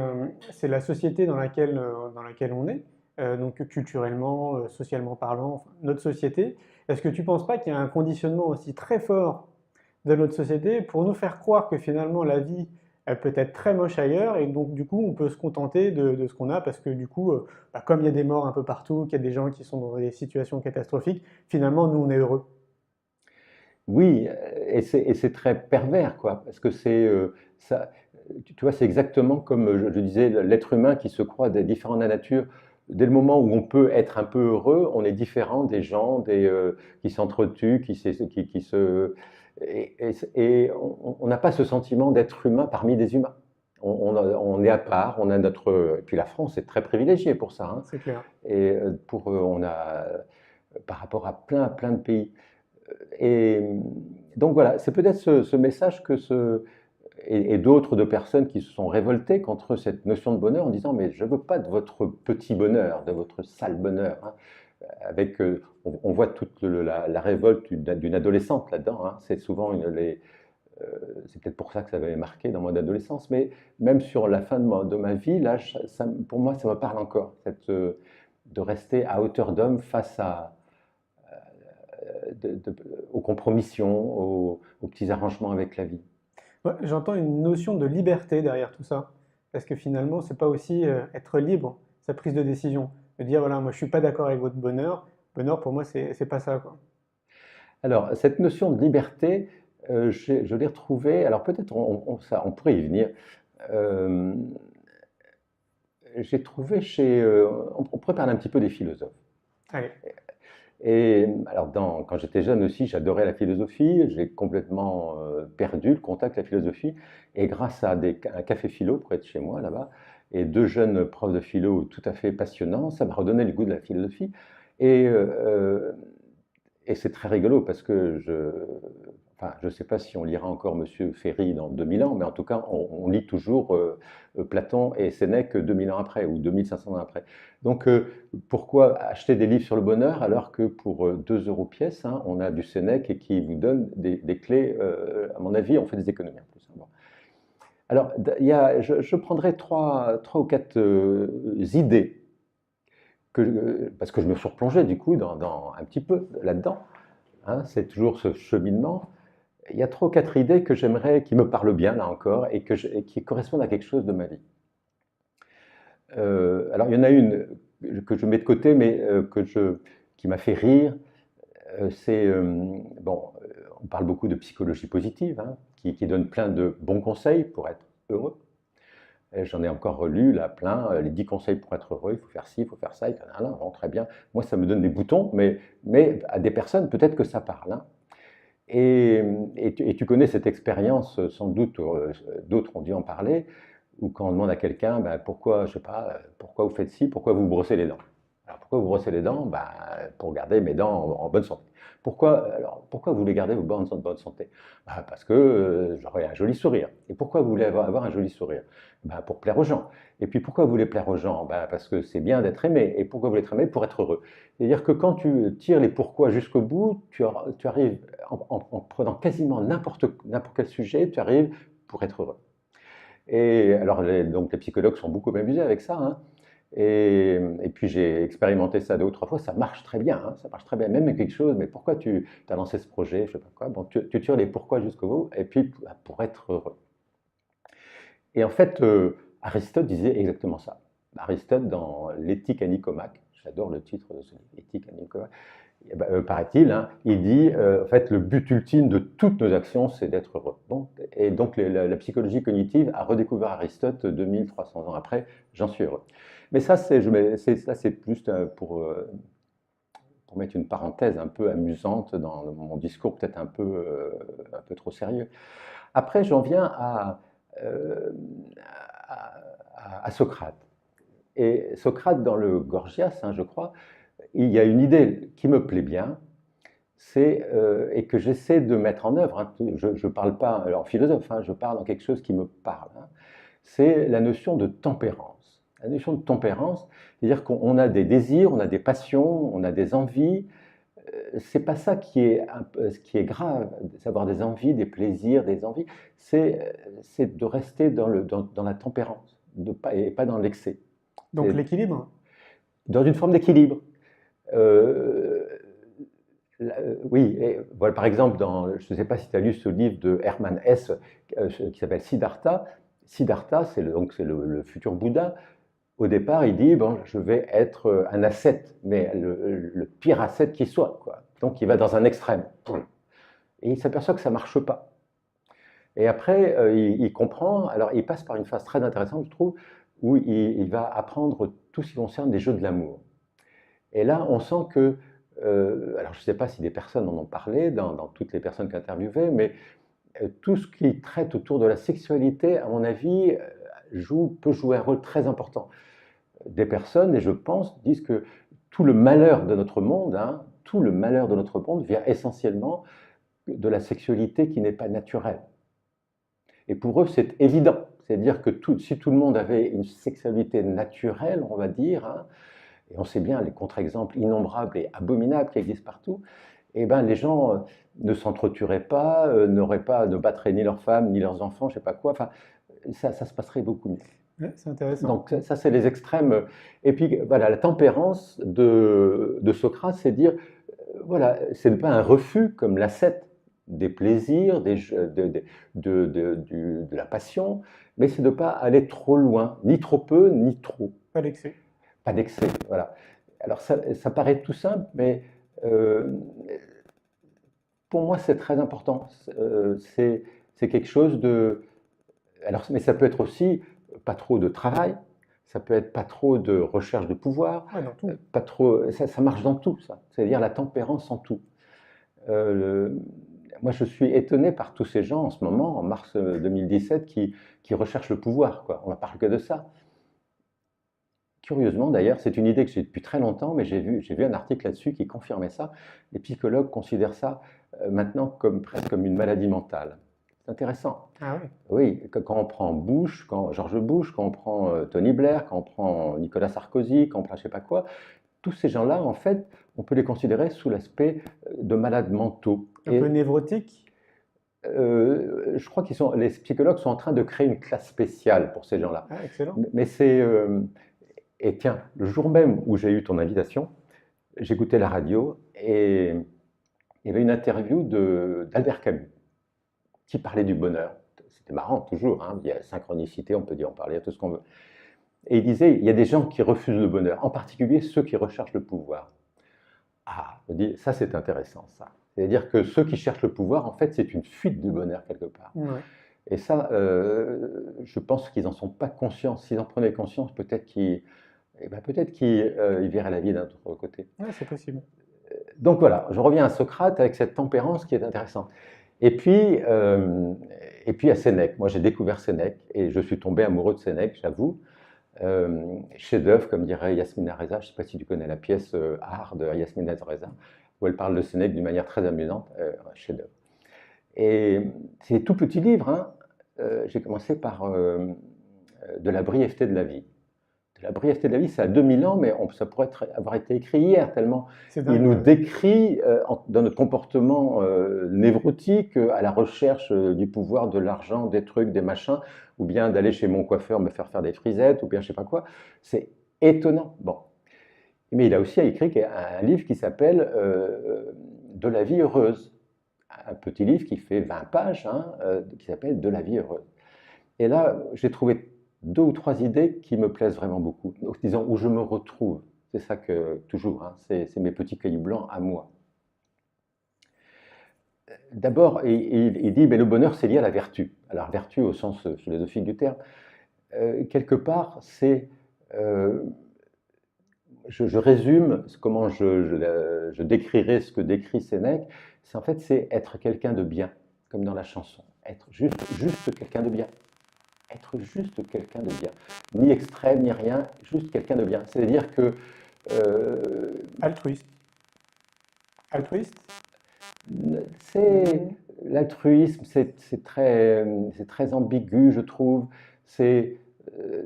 la société dans laquelle on est, donc culturellement, socialement parlant, enfin, notre société. Est-ce que tu ne penses pas qu'il y a un conditionnement aussi très fort de notre société pour nous faire croire que finalement la vie, elle peut être très moche ailleurs et donc du coup on peut se contenter de ce qu'on a parce que du coup, bah, comme il y a des morts un peu partout, qu'il y a des gens qui sont dans des situations catastrophiques, finalement nous on est heureux. Oui, et c'est très pervers, quoi, parce que ça, tu vois, c'est exactement comme je disais, l'être humain qui se croit différent de la nature. Dès le moment où on peut être un peu heureux, on est différent des gens qui s'entretuent, et on n'a pas ce sentiment d'être humain parmi des humains. On est à part, on a notre. Et puis la France est très privilégiée pour ça, hein. C'est clair. Et on a, par rapport à plein de pays. Et donc voilà, c'est peut-être ce message et d'autres de personnes qui se sont révoltées contre cette notion de bonheur en disant mais je ne veux pas de votre petit bonheur, de votre sale bonheur, hein. On voit toute la révolte d'une adolescente là-dedans, hein. C'est souvent c'est peut-être pour ça que ça m'avait marqué dans mon adolescence, mais même sur la fin de ma vie, là, pour moi, ça me parle encore, de rester à hauteur d'homme face aux compromissions, aux petits arrangements avec la vie. Ouais, j'entends une notion de liberté derrière tout ça, parce que finalement, c'est pas aussi être libre, sa prise de décision, de dire voilà, moi je suis pas d'accord avec votre bonheur. Bonheur pour moi, c'est pas ça, quoi. Alors, cette notion de liberté, je l'ai retrouvée, alors peut-être on pourrait y venir. Euh, j'ai trouvé on pourrait parler un petit peu des philosophes. Allez, Et alors, quand j'étais jeune aussi, j'adorais la philosophie. J'ai complètement perdu le contact avec la philosophie. Et grâce à un café philo près de chez moi, là-bas, et deux jeunes profs de philo tout à fait passionnants, ça m'a redonné le goût de la philosophie. Et, euh, et c'est très rigolo parce que enfin, je ne sais pas si on lira encore Monsieur Ferry dans 2000 ans, mais en tout cas, on lit toujours Platon et Sénèque 2000 ans après ou 2500 ans après. Donc, pourquoi acheter des livres sur le bonheur alors que pour 2 euros pièce, hein, on a du Sénèque et qui vous donne des clés, à mon avis, on fait des économies en plus, hein. Bon. Alors, je prendrai trois ou quatre idées parce que je me suis replongé du coup un petit peu là-dedans, hein, c'est toujours ce cheminement. Il y a trois ou quatre idées que j'aimerais, qui me parlent bien là encore et qui correspondent à quelque chose de ma vie. Alors il y en a une que je mets de côté, mais qui m'a fait rire. Bon, on parle beaucoup de psychologie positive, hein, qui donne plein de bons conseils pour être heureux. J'en ai encore relu là plein, les 10 conseils pour être heureux, il faut faire ci, il faut faire ça, et bon, très bien. Moi, ça me donne des boutons, mais à des personnes, peut-être que ça parle, hein. Et tu connais cette expérience, sans doute, d'autres ont dû en parler, où quand on demande à quelqu'un, ben, pourquoi, je sais pas, pourquoi vous faites ci, pourquoi vous vous brossez les dents? Alors pourquoi vous brossez les dents? Ben, pour garder mes dents en bonne santé. Pourquoi vous voulez garder vos dents en bonne santé? Ben, parce que j'aurai un joli sourire. Et pourquoi vous voulez avoir un joli sourire? Ben, pour plaire aux gens. Et puis pourquoi vous voulez plaire aux gens? Ben, parce que c'est bien d'être aimé. Et pourquoi vous voulez être aimé? Pour être heureux. C'est-à-dire que quand tu tires les pourquoi jusqu'au bout, tu arrives en prenant quasiment n'importe quel sujet, tu arrives pour être heureux. Et alors, donc les psychologues sont beaucoup amusés avec ça, hein. Et puis j'ai expérimenté ça deux ou trois fois, ça marche très bien, hein, ça marche très bien, même avec quelque chose, mais pourquoi tu as lancé ce projet, je sais pas quoi, bon, tu tires les pourquoi jusqu'au bout, et puis pour être heureux. Et en fait, Aristote disait exactement ça. Aristote, dans l'Éthique à Nicomaque, j'adore le titre de ce livre, Éthique à Nicomaque, eh ben, paraît-il, hein, il dit en fait le but ultime de toutes nos actions, c'est d'être heureux. Bon, et donc la psychologie cognitive a redécouvert Aristote 2300 ans après, j'en suis heureux. Mais ça, c'est plus pour mettre une parenthèse un peu amusante dans mon discours, peut-être un peu trop sérieux. Après, j'en viens euh, à Socrate. Et Socrate, dans le Gorgias, hein, je crois, il y a une idée qui me plaît bien, et que j'essaie de mettre en œuvre, hein. Je ne parle pas en philosophe, hein, je parle en quelque chose qui me parle, hein. C'est la notion de tempérance. La notion de tempérance, c'est-à-dire qu'on a des désirs, on a des passions, on a des envies. C'est pas ça ce qui est grave, d'avoir des envies, des plaisirs, des envies. C'est de rester dans la tempérance, et pas dans l'excès. donc l'équilibre. Dans une forme d'équilibre. Euh, oui, et, voilà, par exemple, je ne sais pas si tu as lu ce livre de Hermann Hesse qui s'appelle Siddhartha. Siddhartha, c'est le futur Bouddha. Au départ, il dit bon, je vais être un ascète, mais le pire ascète qui soit, quoi. Donc, il va dans un extrême. Et il s'aperçoit que ça ne marche pas. Et après, il comprend, alors il passe par une phase très intéressante, je trouve, où il va apprendre tout ce qui concerne les jeux de l'amour. Et là, on sent que, alors je ne sais pas si des personnes en ont parlé, dans toutes les personnes qu'interviewait, mais tout ce qui traite autour de la sexualité, à mon avis, peut jouer un rôle très important. Des personnes, et je pense, disent que tout le malheur de notre monde, hein, tout le malheur de notre monde vient essentiellement de la sexualité qui n'est pas naturelle. Et pour eux, c'est évident. C'est-à-dire que si tout le monde avait une sexualité naturelle, on va dire, hein, et on sait bien les contre-exemples innombrables et abominables qui existent partout, eh ben, les gens ne s'entretueraient pas, ne battraient ni leurs femmes, ni leurs enfants, je ne sais pas quoi. Enfin, ça se passerait beaucoup mieux. Ouais, c'est intéressant. Donc ça c'est les extrêmes. Et puis voilà, la tempérance de Socrate, c'est dire, voilà, ce n'est pas un refus comme l'ascète des plaisirs, de la passion, mais c'est de ne pas aller trop loin, ni trop peu, ni trop. Pas d'excès. Pas d'excès, voilà. Alors ça paraît tout simple, mais pour moi c'est très important. C'est quelque chose de... Alors, mais ça peut être aussi pas trop de travail, ça peut être pas trop de recherche de pouvoir, Ouais, dans tout. pas trop, ça marche dans tout, ça. C'est-à-dire la tempérance en tout. Moi, je suis étonné par tous ces gens en ce moment, en mars 2017, qui recherchent le pouvoir, quoi. On ne parle que de ça. Curieusement, d'ailleurs, c'est une idée que j'ai depuis très longtemps, mais j'ai vu un article là-dessus qui confirmait ça. Les psychologues considèrent ça maintenant presque comme une maladie mentale. C'est intéressant. Ah oui. Oui, quand on prend George Bush, quand on prend Tony Blair, quand on prend Nicolas Sarkozy, quand on prend je ne sais pas quoi, tous ces gens-là, en fait, on peut les considérer sous l'aspect de malades mentaux. Un peu névrotique. Je crois les psychologues sont en train de créer une classe spéciale pour ces gens-là. Ah, excellent. Mais c'est... et tiens, le jour même où j'ai eu ton invitation, j'écoutais la radio et il y avait une interview d'Albert Camus qui parlait du bonheur. C'était marrant, toujours, hein, il y a synchronicité, on peut dire, on parlait tout ce qu'on veut. Et il disait, il y a des gens qui refusent le bonheur, en particulier ceux qui recherchent le pouvoir. Ah, je dis, ça c'est intéressant, ça. C'est-à-dire que ceux qui cherchent le pouvoir, en fait, c'est une fuite du bonheur quelque part. Ouais. Et ça, je pense qu'ils n'en sont pas conscients. S'ils en prenaient conscience, peut-être qu'ils verraient la vie d'un autre côté. Ouais, c'est possible. Donc voilà, je reviens à Socrate avec cette tempérance qui est intéressante. Et puis à Sénèque. Moi, j'ai découvert Sénèque et je suis tombé amoureux de Sénèque, j'avoue. Chef-d'œuvre, comme dirait Yasmina Reza. Je ne sais pas si tu connais la pièce Art de Yasmina Reza, où elle parle de Sénèque d'une manière très amusante. Chef-d'œuvre. Et c'est des tout petits livres. Hein. J'ai commencé par De la brièveté de la vie. De la brièveté de la vie, c'est à 2000 ans, mais ça pourrait avoir été écrit hier, tellement il nous décrit dans notre comportement névrotique, à la recherche du pouvoir, de l'argent, des trucs, des machins, ou bien d'aller chez mon coiffeur me faire des frisettes, ou bien je sais pas quoi. C'est étonnant. Bon. Mais il a aussi écrit un livre qui s'appelle De la vie heureuse. Un petit livre qui fait 20 pages, hein, qui s'appelle De la vie heureuse. Et là, j'ai trouvé 2 ou 3 idées qui me plaisent vraiment beaucoup. Donc, disons, où je me retrouve. C'est ça que, toujours, hein, c'est mes petits cailloux blancs à moi. D'abord, il dit, mais le bonheur, c'est lié à la vertu. Alors, vertu au sens philosophique du terme, quelque part, c'est... je résume comment je décrirais ce que décrit Sénèque. En fait, c'est être quelqu'un de bien, comme dans la chanson. Être juste quelqu'un de bien. Être juste quelqu'un de bien. Ni extrême, ni rien, juste quelqu'un de bien. C'est-à-dire que... Altruiste. Altruiste. L'altruisme, c'est très ambigu, je trouve.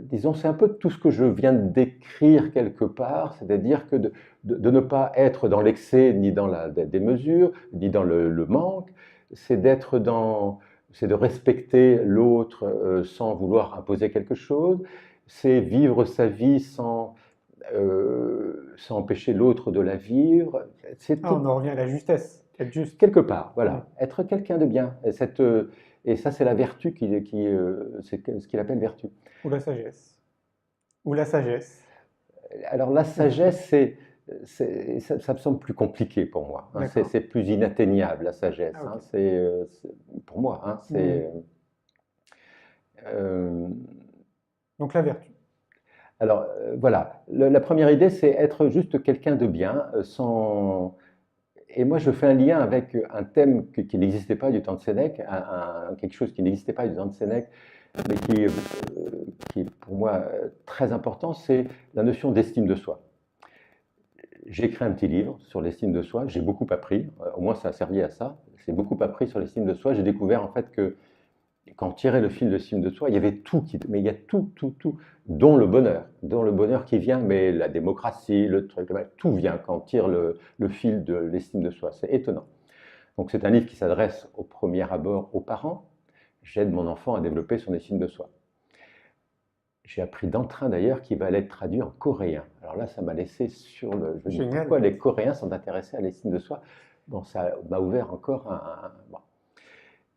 Disons, c'est un peu tout ce que je viens de décrire quelque part, c'est-à-dire que de ne pas être dans l'excès, ni dans la démesure, ni dans le manque, c'est de respecter l'autre sans vouloir imposer quelque chose, c'est vivre sa vie sans empêcher l'autre de la vivre. On en revient à la justesse, être juste. Quelque part, voilà, être quelqu'un de bien. Et ça, c'est la vertu, c'est ce qu'il appelle vertu. Ou la sagesse. Ou la sagesse. Alors la sagesse, ça me semble plus compliqué pour moi. Hein. D'accord. C'est plus inatteignable, la sagesse. Ah, Hein. ok. Pour moi, hein, euh, Donc la vertu. alors, voilà. La première idée, c'est être juste quelqu'un de bien, sans. Et moi, je fais un lien avec un thème qui n'existait pas du temps de Sénèque, quelque chose qui n'existait pas du temps de Sénèque, mais qui est pour moi très important, c'est la notion d'estime de soi. J'ai écrit un petit livre sur l'estime de soi, j'ai beaucoup appris, au moins ça a servi à ça, j'ai beaucoup appris sur l'estime de soi, j'ai découvert en fait que quand on tirait le fil de l'estime de soi, il y avait tout, mais il y a tout, dont le bonheur qui vient, mais la démocratie, le truc, tout vient quand on tire le fil de l'estime de soi, c'est étonnant. Donc c'est un livre qui s'adresse au premier abord aux parents, j'aide mon enfant à développer son estime de soi. J'ai appris dans le train d'ailleurs qu'il va être traduit en coréen. Alors là, ça m'a laissé sur le. Je me dis Génial. pourquoi les Coréens sont intéressés à l'estime de soi. Bon, ça m'a ouvert encore bon.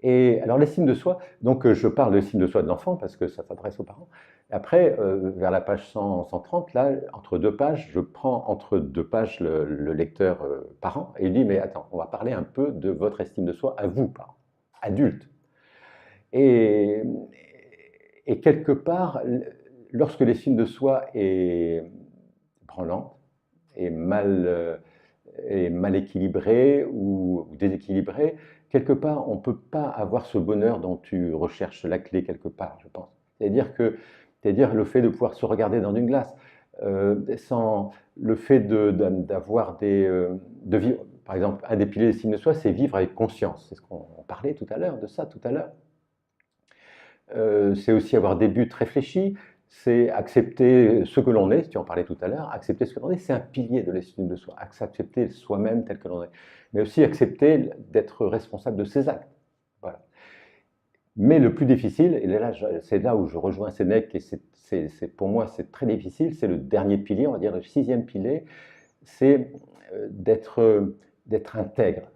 Et alors l'estime de soi, donc je parle de l'estime de soi de l'enfant parce que ça s'adresse aux parents. Après, vers la page 130, là, entre deux pages, je prends entre deux pages le lecteur parent et il dit mais attends, on va parler un peu de votre estime de soi à vous, parents, adultes. Et, et quelque part, lorsque l'estime de soi est branlante, est mal équilibrée ou déséquilibrée, quelque part, on ne peut pas avoir ce bonheur dont tu recherches la clé quelque part, je pense. C'est-à-dire le fait de pouvoir se regarder dans une glace, sans le fait d'avoir de vivre. Par exemple, un des piliers de l'estime de soi, c'est vivre avec conscience. C'est ce qu'on parlait tout à l'heure, de ça tout à l'heure. C'est aussi avoir des buts réfléchis, c'est accepter ce que l'on est, tu en parlais tout à l'heure, accepter ce que l'on est, c'est un pilier de l'estime de soi, accepter soi-même tel que l'on est, mais aussi accepter d'être responsable de ses actes. Voilà. Mais le plus difficile, et là, c'est là où je rejoins Sénèque, et pour moi c'est très difficile, c'est le dernier pilier, on va dire le sixième pilier, c'est d'être intègre.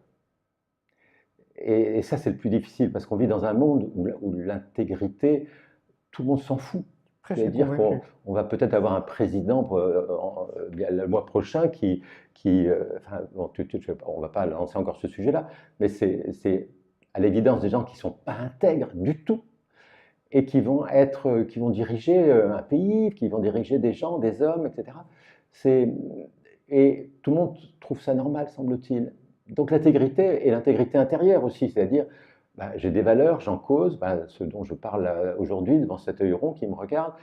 Et ça, c'est le plus difficile, parce qu'on vit dans un monde où l'intégrité, tout le monde s'en fout. C'est-à-dire qu'on va peut-être avoir un président le mois prochain enfin, bon, on ne va pas lancer encore ce sujet-là, mais c'est à l'évidence des gens qui ne sont pas intègres du tout et qui vont diriger un pays, qui vont diriger des gens, des hommes, etc. Et tout le monde trouve ça normal, semble-t-il. Donc l'intégrité et l'intégrité intérieure aussi, c'est-à-dire j'ai des valeurs, j'en cause, ce dont je parle aujourd'hui devant cet œil rond qui me regarde,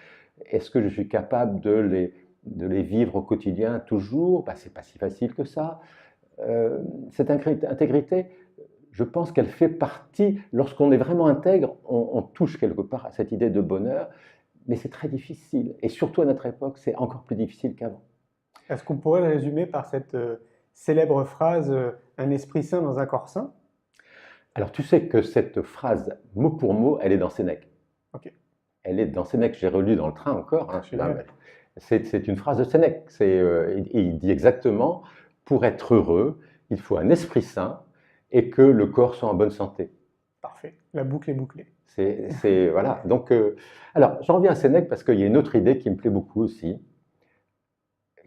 est-ce que je suis capable de les vivre au quotidien toujours? C'est pas si facile que ça. Cette intégrité, je pense qu'elle fait partie, lorsqu'on est vraiment intègre, on touche quelque part à cette idée de bonheur, mais c'est très difficile. Et surtout à notre époque, c'est encore plus difficile qu'avant. Est-ce qu'on pourrait le résumer par cette célèbre phrase un esprit sain dans un corps sain? Alors tu sais que cette phrase, mot pour mot, elle est dans Sénèque. Ok. Elle est dans Sénèque, j'ai relu dans le train encore. Hein, c'est une phrase de Sénèque. Il dit exactement, pour être heureux, il faut un esprit sain et que le corps soit en bonne santé. Parfait, la boucle est bouclée. Voilà. Donc, alors, j'en reviens à Sénèque parce qu'il y a une autre idée qui me plaît beaucoup aussi,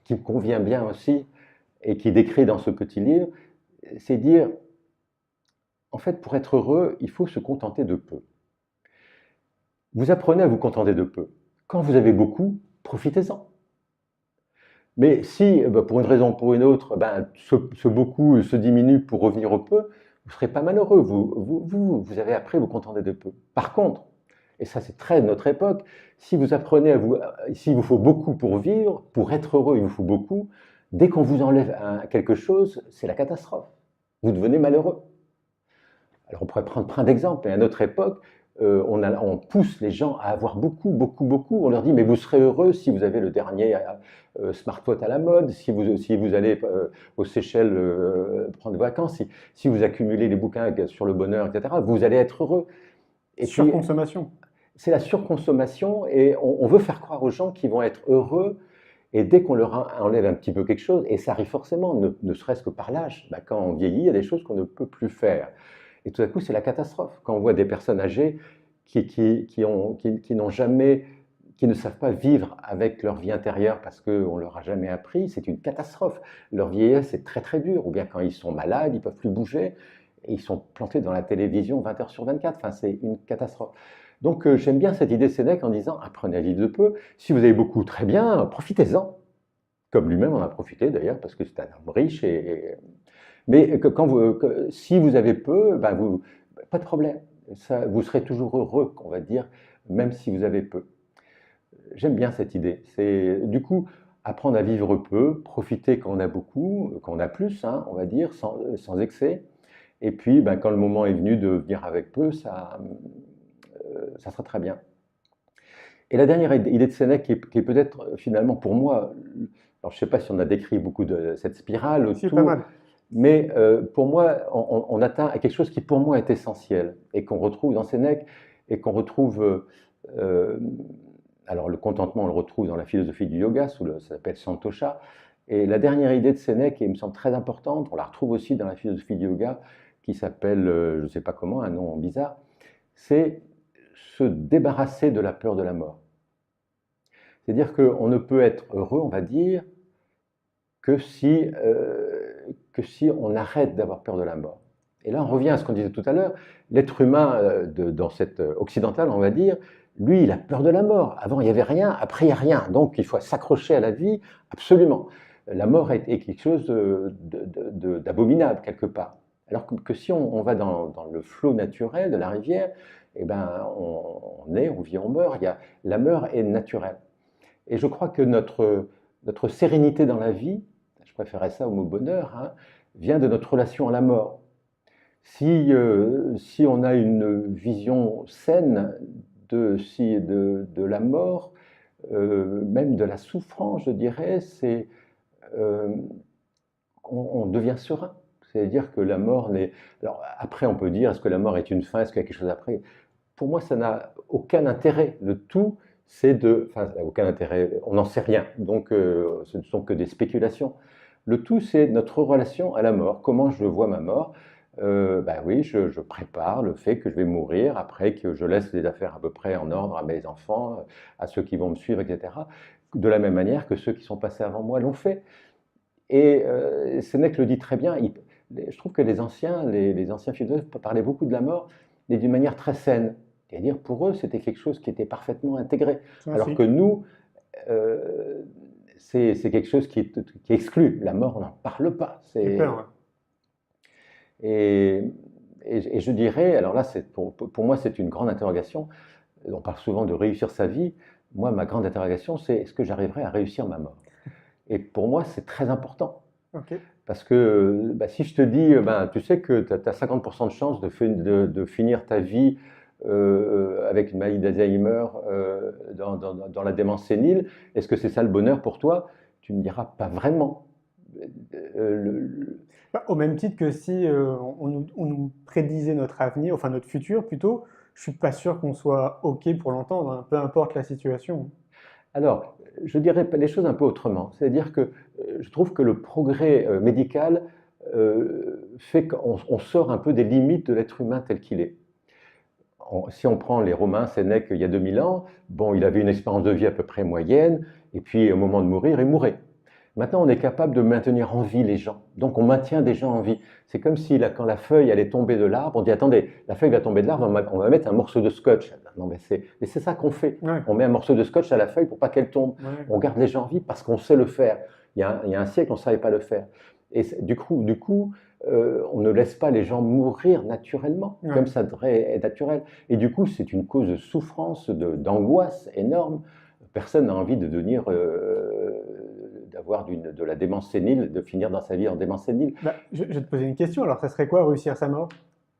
qui me convient bien aussi et qui est décrit dans ce petit livre, c'est dire, en fait, pour être heureux, il faut se contenter de peu. Vous apprenez à vous contenter de peu. Quand vous avez beaucoup, profitez-en. Mais si, pour une raison ou pour une autre, ce beaucoup se diminue pour revenir au peu, vous ne serez pas malheureux. Vous avez appris à vous contenter de peu. Par contre, et ça c'est très de notre époque, si vous apprenez s'il vous faut beaucoup pour vivre, pour être heureux, il vous faut beaucoup, dès qu'on vous enlève quelque chose, c'est la catastrophe. Vous devenez malheureux. Alors on pourrait prendre plein d'exemples, mais à notre époque, on pousse les gens à avoir beaucoup, beaucoup, beaucoup. On leur dit, mais vous serez heureux si vous avez le dernier smartphone à la mode, si vous allez aux Seychelles prendre des vacances, si vous accumulez les bouquins sur le bonheur, etc., vous allez être heureux. Et surconsommation. C'est la surconsommation et on veut faire croire aux gens qu'ils vont être heureux. Et dès qu'on leur enlève un petit peu quelque chose, et ça arrive forcément, ne serait-ce que par l'âge, quand on vieillit, il y a des choses qu'on ne peut plus faire. Et tout à coup, c'est la catastrophe. Quand on voit des personnes âgées qui n'ont jamais, qui ne savent pas vivre avec leur vie intérieure parce qu'on ne leur a jamais appris, c'est une catastrophe. Leur vieillesse est très très dure, ou bien quand ils sont malades, ils ne peuvent plus bouger, et ils sont plantés dans la télévision 20 heures sur 24, enfin c'est une catastrophe. Donc j'aime bien cette idée de Sénèque en disant, apprenez à vivre de peu, si vous avez beaucoup, très bien, profitez-en. Comme lui-même en a profité d'ailleurs, parce que c'est un homme riche. Mais si vous avez peu, ben pas de problème. Ça, vous serez toujours heureux, on va dire, même si vous avez peu. J'aime bien cette idée. C'est du coup apprendre à vivre peu, profiter quand on a beaucoup, quand on a plus, hein, on va dire, sans excès. Et puis, ben, quand le moment est venu de venir avec peu, ça sera très bien. Et la dernière idée de Sénèque, qui est peut-être finalement pour moi, alors je ne sais pas si on a décrit beaucoup de cette spirale Si, pas autour, mal. mais pour moi, on atteint à quelque chose qui pour moi est essentiel et qu'on retrouve dans Sénèque et qu'on retrouve. Euh, alors le contentement, on le retrouve dans la philosophie du yoga, ça s'appelle Santosha. Et la dernière idée de Sénèque, et il me semble très importante, on la retrouve aussi dans la philosophie du yoga, qui s'appelle, je ne sais pas comment, un nom bizarre, c'est se débarrasser de la peur de la mort. C'est-à-dire qu'on ne peut être heureux, on va dire, que si on arrête d'avoir peur de la mort. Et là, on revient à ce qu'on disait tout à l'heure, l'être humain, dans cette occidentale, on va dire, lui, il a peur de la mort. Avant, il n'y avait rien, après, il n'y a rien. Donc, il faut s'accrocher à la vie, absolument. La mort est quelque chose d'abominable, quelque part. Alors que si on va dans le flot naturel de la rivière, eh ben, on naît, on vit, on meurt. La mort est naturelle. Et je crois que notre sérénité dans la vie, je préférais ça au mot bonheur, hein, vient de notre relation à la mort. Si on a une vision saine de la mort, même de la souffrance, je dirais, euh, on devient serein. C'est-à-dire que la mort n'est. Alors après, on peut dire, est-ce que la mort est une fin, est-ce qu'il y a quelque chose après? Pour moi, ça n'a aucun intérêt. Le tout, c'est de. Enfin, ça n'a aucun intérêt, on n'en sait rien. Donc, ce ne sont que des spéculations. Le tout, c'est notre relation à la mort. Comment je vois ma mort? Ben oui, je prépare le fait que je vais mourir, après que je laisse les affaires à peu près en ordre à mes enfants, à ceux qui vont me suivre, etc. De la même manière que ceux qui sont passés avant moi l'ont fait. Et Sénèque le dit très bien. Je trouve que les anciens philosophes parlaient beaucoup de la mort, mais d'une manière très saine. C'est-à-dire, pour eux, c'était quelque chose qui était parfaitement intégré. Alors que nous, c'est quelque chose qui est exclu. La mort, on n'en parle pas. Super, ouais. Et je dirais, alors là, pour moi, c'est une grande interrogation. On parle souvent de réussir sa vie. Moi, ma grande interrogation, c'est est-ce que j'arriverai à réussir ma mort? Et pour moi, c'est très important. Ok. Parce que si je te dis, tu sais que tu as 50% de chance de finir ta vie avec une maladie d'Alzheimer dans la démence sénile, est-ce que c'est ça le bonheur pour toi? Tu me diras pas vraiment. Au même titre que si on nous prédisait notre avenir, enfin notre futur plutôt, je suis pas sûr qu'on soit OK pour l'entendre, hein, peu importe la situation. Alors, je dirais les choses un peu autrement. C'est-à-dire que je trouve que le progrès médical fait qu'on sort un peu des limites de l'être humain tel qu'il est. Si on prend les Romains, Sénèque, il y a 2000 ans, bon, il avait une espérance de vie à peu près moyenne, et puis au moment de mourir, il mourait. Maintenant, on est capable de maintenir en vie les gens. Donc, on maintient des gens en vie. C'est comme si, quand la feuille allait tomber de l'arbre, on dit, attendez, la feuille va tomber de l'arbre, on va mettre un morceau de scotch. Non, mais c'est ça qu'on fait. Ouais. On met un morceau de scotch à la feuille pour pas qu'elle tombe. Ouais. On garde les gens en vie parce qu'on sait le faire. Il y a un siècle, on ne savait pas le faire. Et du coup on ne laisse pas les gens mourir naturellement, Ouais. comme ça devrait être naturel. Et du coup, c'est une cause de souffrance, d'angoisse énorme. Personne n'a envie de devenir, d'avoir de la démence sénile, de finir dans sa vie en démence sénile. Je vais te poser une question. Alors, ça serait quoi réussir sa mort?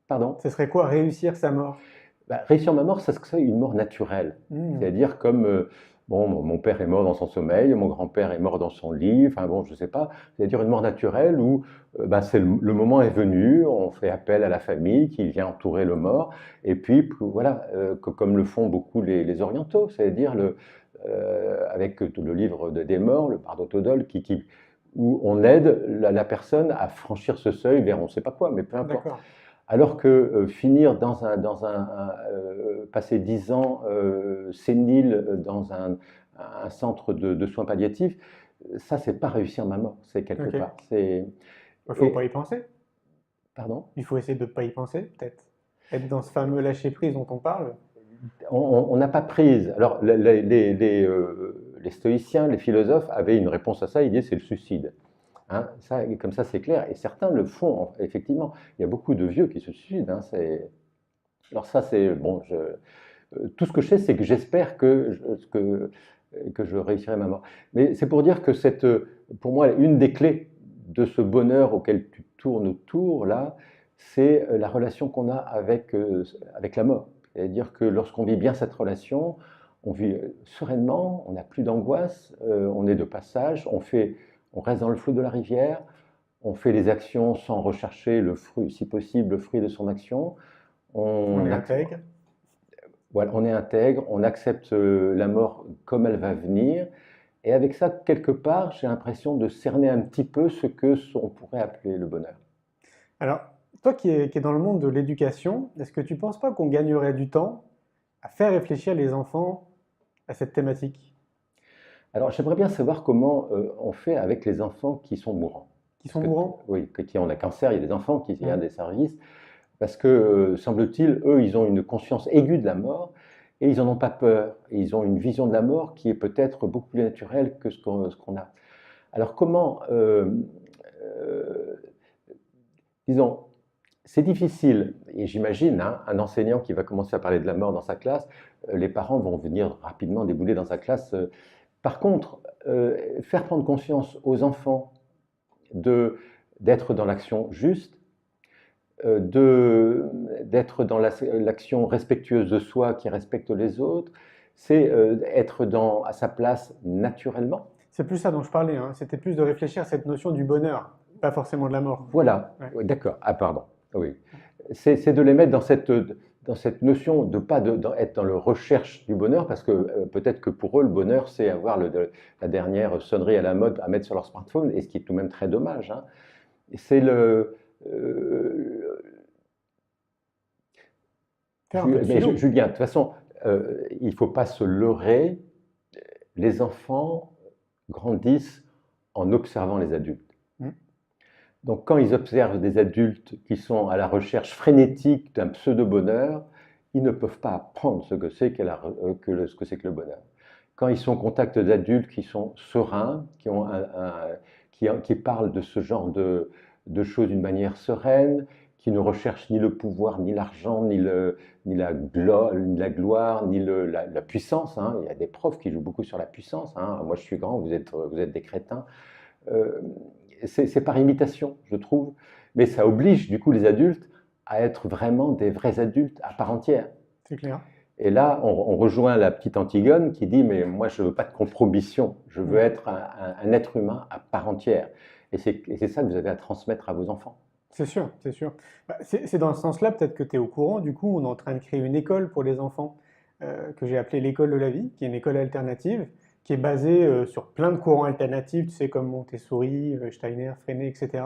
Pardon? Ça serait quoi réussir sa mort? Réussir ma mort, ça serait une mort naturelle. C'est-à-dire comme, bon, mon père est mort dans son sommeil, mon grand-père est mort dans son lit, enfin bon, je ne sais pas. C'est-à-dire une mort naturelle où le moment est venu, on fait appel à la famille qui vient entourer le mort, et puis voilà, comme le font beaucoup les orientaux, c'est-à-dire avec le livre des morts, le Bardotodol, où on aide la personne à franchir ce seuil vers on ne sait pas quoi, mais peu importe. Alors que finir passer 10 ans sénile dans un centre de soins palliatifs, ça, c'est pas réussir ma mort, c'est quelque Ok. part. Il faut pas y penser. Pardon? Il faut essayer de ne pas y penser, peut-être. Être dans ce fameux lâcher-prise dont on parle. On n'a pas prise. Alors, les stoïciens, les philosophes avaient une réponse à ça, ils disaient c'est le suicide. Hein, ça, comme ça, c'est clair. Et certains le font, effectivement. Il y a beaucoup de vieux qui se suicident. Hein, alors ça, c'est... Bon, tout ce que je sais, c'est que j'espère que je réussirai ma mort. Mais c'est pour dire que pour moi, une des clés de ce bonheur auquel tu tournes autour, là, c'est la relation qu'on a avec la mort. C'est-à-dire que lorsqu'on vit bien cette relation, on vit sereinement, on n'a plus d'angoisse, on est de passage, on reste dans le flot de la rivière, on fait les actions sans rechercher le fruit, si possible, le fruit de son action. On est intègre. Voilà, on est intègre, on accepte la mort comme elle va venir. Et avec ça, quelque part, j'ai l'impression de cerner un petit peu ce que on pourrait appeler le bonheur. Alors, toi qui es dans le monde de l'éducation, est-ce que tu ne penses pas qu'on gagnerait du temps à faire réfléchir les enfants à cette thématique? Alors, j'aimerais bien savoir comment on fait avec les enfants qui sont mourants. Qui sont mourants? Oui, qui ont un cancer, il y a des enfants qui ont Mmh. des services, parce que, semble-t-il, eux, ils ont une conscience aiguë de la mort, et ils n'en ont pas peur. Et ils ont une vision de la mort qui est peut-être beaucoup plus naturelle que ce qu'on a. Alors, comment, disons, c'est difficile, et j'imagine, hein, un enseignant qui va commencer à parler de la mort dans sa classe, les parents vont venir rapidement débouler dans sa classe. Par contre, faire prendre conscience aux enfants d'être dans l'action juste, d'être dans l'action respectueuse de soi qui respecte les autres, c'est être à sa place naturellement. C'est plus ça dont je parlais, hein. C'était plus de réfléchir à cette notion du bonheur, pas forcément de la mort. Voilà, Ouais. ouais, d'accord. Ah, pardon. Oui. C'est de les mettre dans cette notion de pas être dans le recherche du bonheur, parce que peut-être que pour eux, le bonheur, c'est avoir la dernière sonnerie à la mode à mettre sur leur smartphone, et ce qui est tout de même très dommage. Hein. C'est Faire un peu de philo. Julien, de toute façon, il ne faut pas se leurrer. Les enfants grandissent en observant les adultes. Mmh. Donc, quand ils observent des adultes qui sont à la recherche frénétique d'un pseudo-bonheur, ils ne peuvent pas apprendre ce que c'est que le bonheur. Quand ils sont au contact d'adultes qui sont sereins, qui parlent de ce genre de choses d'une manière sereine, qui ne recherchent ni le pouvoir, ni l'argent, ni la gloire, ni la puissance. Hein. Il y a des profs qui jouent beaucoup sur la puissance. Hein. Moi, je suis grand, vous êtes des crétins. C'est par imitation, je trouve, mais ça oblige du coup les adultes à être vraiment des vrais adultes à part entière. C'est clair. Et là, on rejoint la petite Antigone qui dit mais moi je veux pas de compromission, je veux être un être humain à part entière. Et c'est ça que vous avez à transmettre à vos enfants. C'est sûr, c'est sûr. Bah, c'est dans ce sens-là, peut-être que tu es au courant, du coup, on est en train de créer une école pour les enfants que j'ai appelée l'école de la vie, qui est une école alternative, qui est basée sur plein de courants alternatifs, tu sais, comme Montessori, Steiner, Freinet, etc.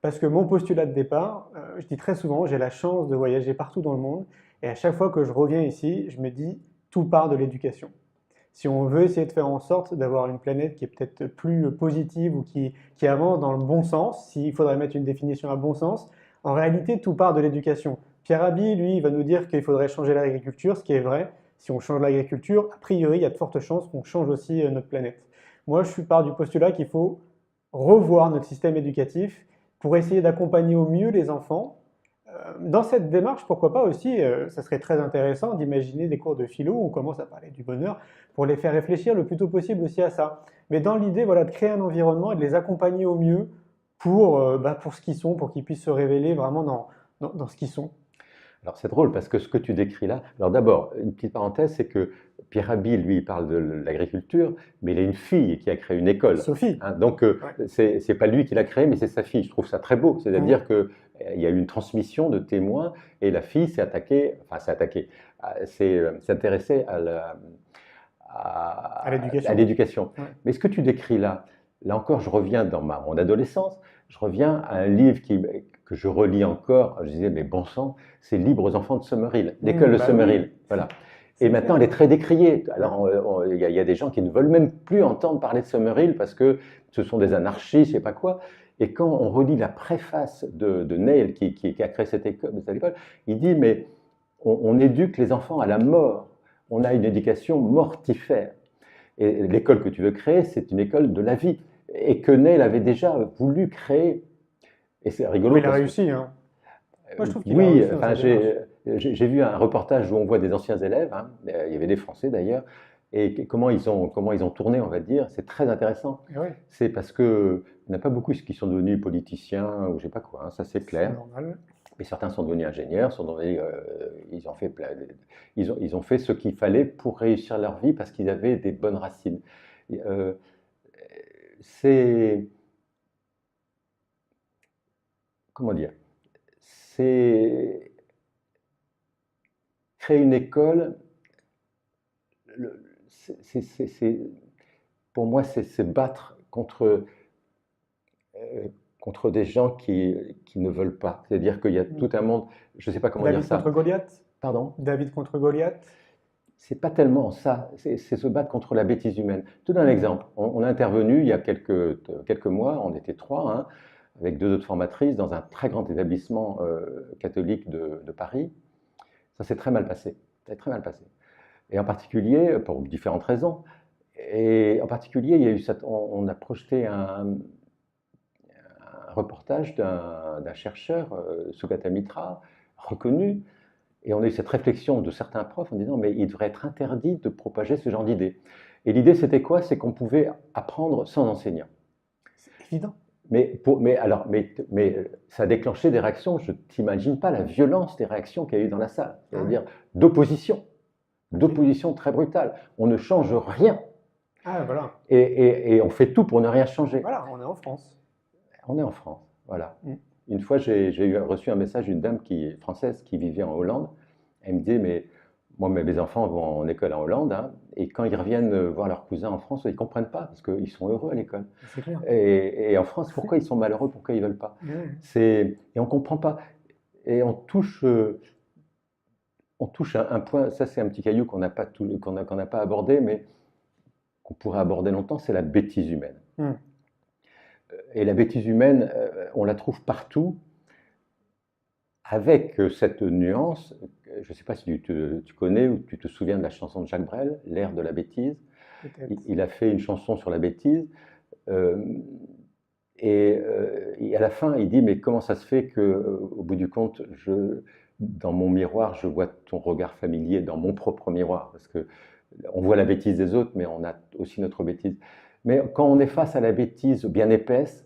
Parce que mon postulat de départ, je dis très souvent, j'ai la chance de voyager partout dans le monde, et à chaque fois que je reviens ici, je me dis, tout part de l'éducation. Si on veut essayer de faire en sorte d'avoir une planète qui est peut-être plus positive ou qui avance dans le bon sens, s'il faudrait mettre une définition à bon sens, en réalité, tout part de l'éducation. Pierre Rabhi, lui, il va nous dire qu'il faudrait changer l'agriculture, ce qui est vrai. Si on change l'agriculture, a priori, il y a de fortes chances qu'on change aussi notre planète. Moi, je suis part du postulat qu'il faut revoir notre système éducatif pour essayer d'accompagner au mieux les enfants. Dans cette démarche, pourquoi pas aussi, ça serait très intéressant d'imaginer des cours de philo où on commence à parler du bonheur pour les faire réfléchir le plus tôt possible aussi à ça. Mais dans l'idée, voilà, de créer un environnement et de les accompagner au mieux pour ce qu'ils sont, pour qu'ils puissent se révéler vraiment dans ce qu'ils sont. Alors c'est drôle parce que ce que tu décris là, alors d'abord, une petite parenthèse, c'est que Pierre Rabhi, lui, il parle de l'agriculture, mais il a une fille qui a créé une école. Sophie. Hein, donc Ouais. c'est pas lui qui l'a créée, mais c'est sa fille. Je trouve ça très beau. C'est-à-dire qu'il y a eu une transmission de témoins et la fille s'est intéressée À l'éducation. à l'éducation. Ouais. Mais ce que tu décris là encore, je reviens dans mon adolescence, je reviens à un livre que je relis encore. Je disais, mais bon sang, c'est Libre aux enfants de Summerhill, l'école de bah Summerhill. oui, Voilà. c'est Et maintenant, clair. elle est très décriée. Alors, il y a des gens qui ne veulent même plus entendre parler de Summerhill parce que ce sont des anarchistes, je ne sais pas quoi. Et quand on relit la préface de Neil, qui a créé cette école, il dit, mais on éduque les enfants à la mort. On a une éducation mortifère. Et l'école que tu veux créer, c'est une école de la vie. Et que Neil avait déjà voulu créer. Et c'est rigolo Mais il a parce que réussi, hein. Moi, je trouve qu'il a oui, réussi dans enfin, sa démarche. j'ai vu un reportage où on voit des anciens élèves, hein, il y avait des Français d'ailleurs, et comment ils ont tourné, on va dire, c'est très intéressant. Et ouais, C'est parce que il n'y en a pas beaucoup qui sont devenus politiciens ou je sais pas quoi, hein, ça c'est c'est clair. normal. Mais certains sont devenus ingénieurs, ils ont fait ils ont fait ce qu'il fallait pour réussir leur vie parce qu'ils avaient des bonnes racines. Et, c'est comment dire, c'est créer une école. Pour moi, c'est se battre euh, contre des gens qui ne veulent pas. C'est-à-dire qu'il y a tout un monde, je ne sais pas comment dire David contre ça. Goliath? Pardon? David contre Goliath? C'est pas tellement ça, c'est se battre contre la bêtise humaine. Je te donne un Mhm. exemple. On a intervenu il y a quelques mois, on était trois, hein, avec deux autres formatrices, dans un très grand établissement catholique de Paris. Ça s'est très mal passé. Ça s'est très mal passé. Et en particulier, pour différentes raisons, et en particulier, il y a eu on a projeté un reportage d'un chercheur, Sugata Mitra, reconnu, et on a eu cette réflexion de certains profs en disant mais il devrait être interdit de propager ce genre d'idées. Et l'idée c'était quoi? C'est qu'on pouvait apprendre sans enseignant. C'est évident. Mais ça a déclenché des réactions, je ne t'imagine pas la violence des réactions qu'il y a eu dans la salle, Ah ouais, c'est-à-dire d'opposition, ok. d'opposition très brutale. On ne change rien Ah voilà. et on fait tout pour ne rien changer. Voilà, on est en France. On est en France, voilà. Mm. Une fois, j'ai reçu un message d'une dame qui est française qui vivait en Hollande. Elle me dit, mais moi, mes enfants vont en école en Hollande, hein, et quand ils reviennent voir leurs cousins en France, ils ne comprennent pas, parce qu'ils sont heureux à l'école. C'est clair. Et en France, pourquoi ils sont malheureux, pourquoi ils ne veulent pas? Ouais. Et on ne comprend pas. Et on touche un point, ça c'est un petit caillou qu'on n'a pas, qu'on n'a pas abordé, mais qu'on pourrait aborder longtemps, c'est la bêtise humaine. Mm. Et la bêtise humaine, on la trouve partout, avec cette nuance. Je ne sais pas si tu connais ou tu te souviens de la chanson de Jacques Brel, L'ère de la bêtise. Peut-être. Il a fait une chanson sur la bêtise. euh, et à la fin, il dit, mais comment ça se fait qu'au bout du compte, dans mon miroir, je vois ton regard familier dans mon propre miroir? Parce que on voit la bêtise des autres, mais on a aussi notre bêtise. Mais quand on est face à la bêtise bien épaisse,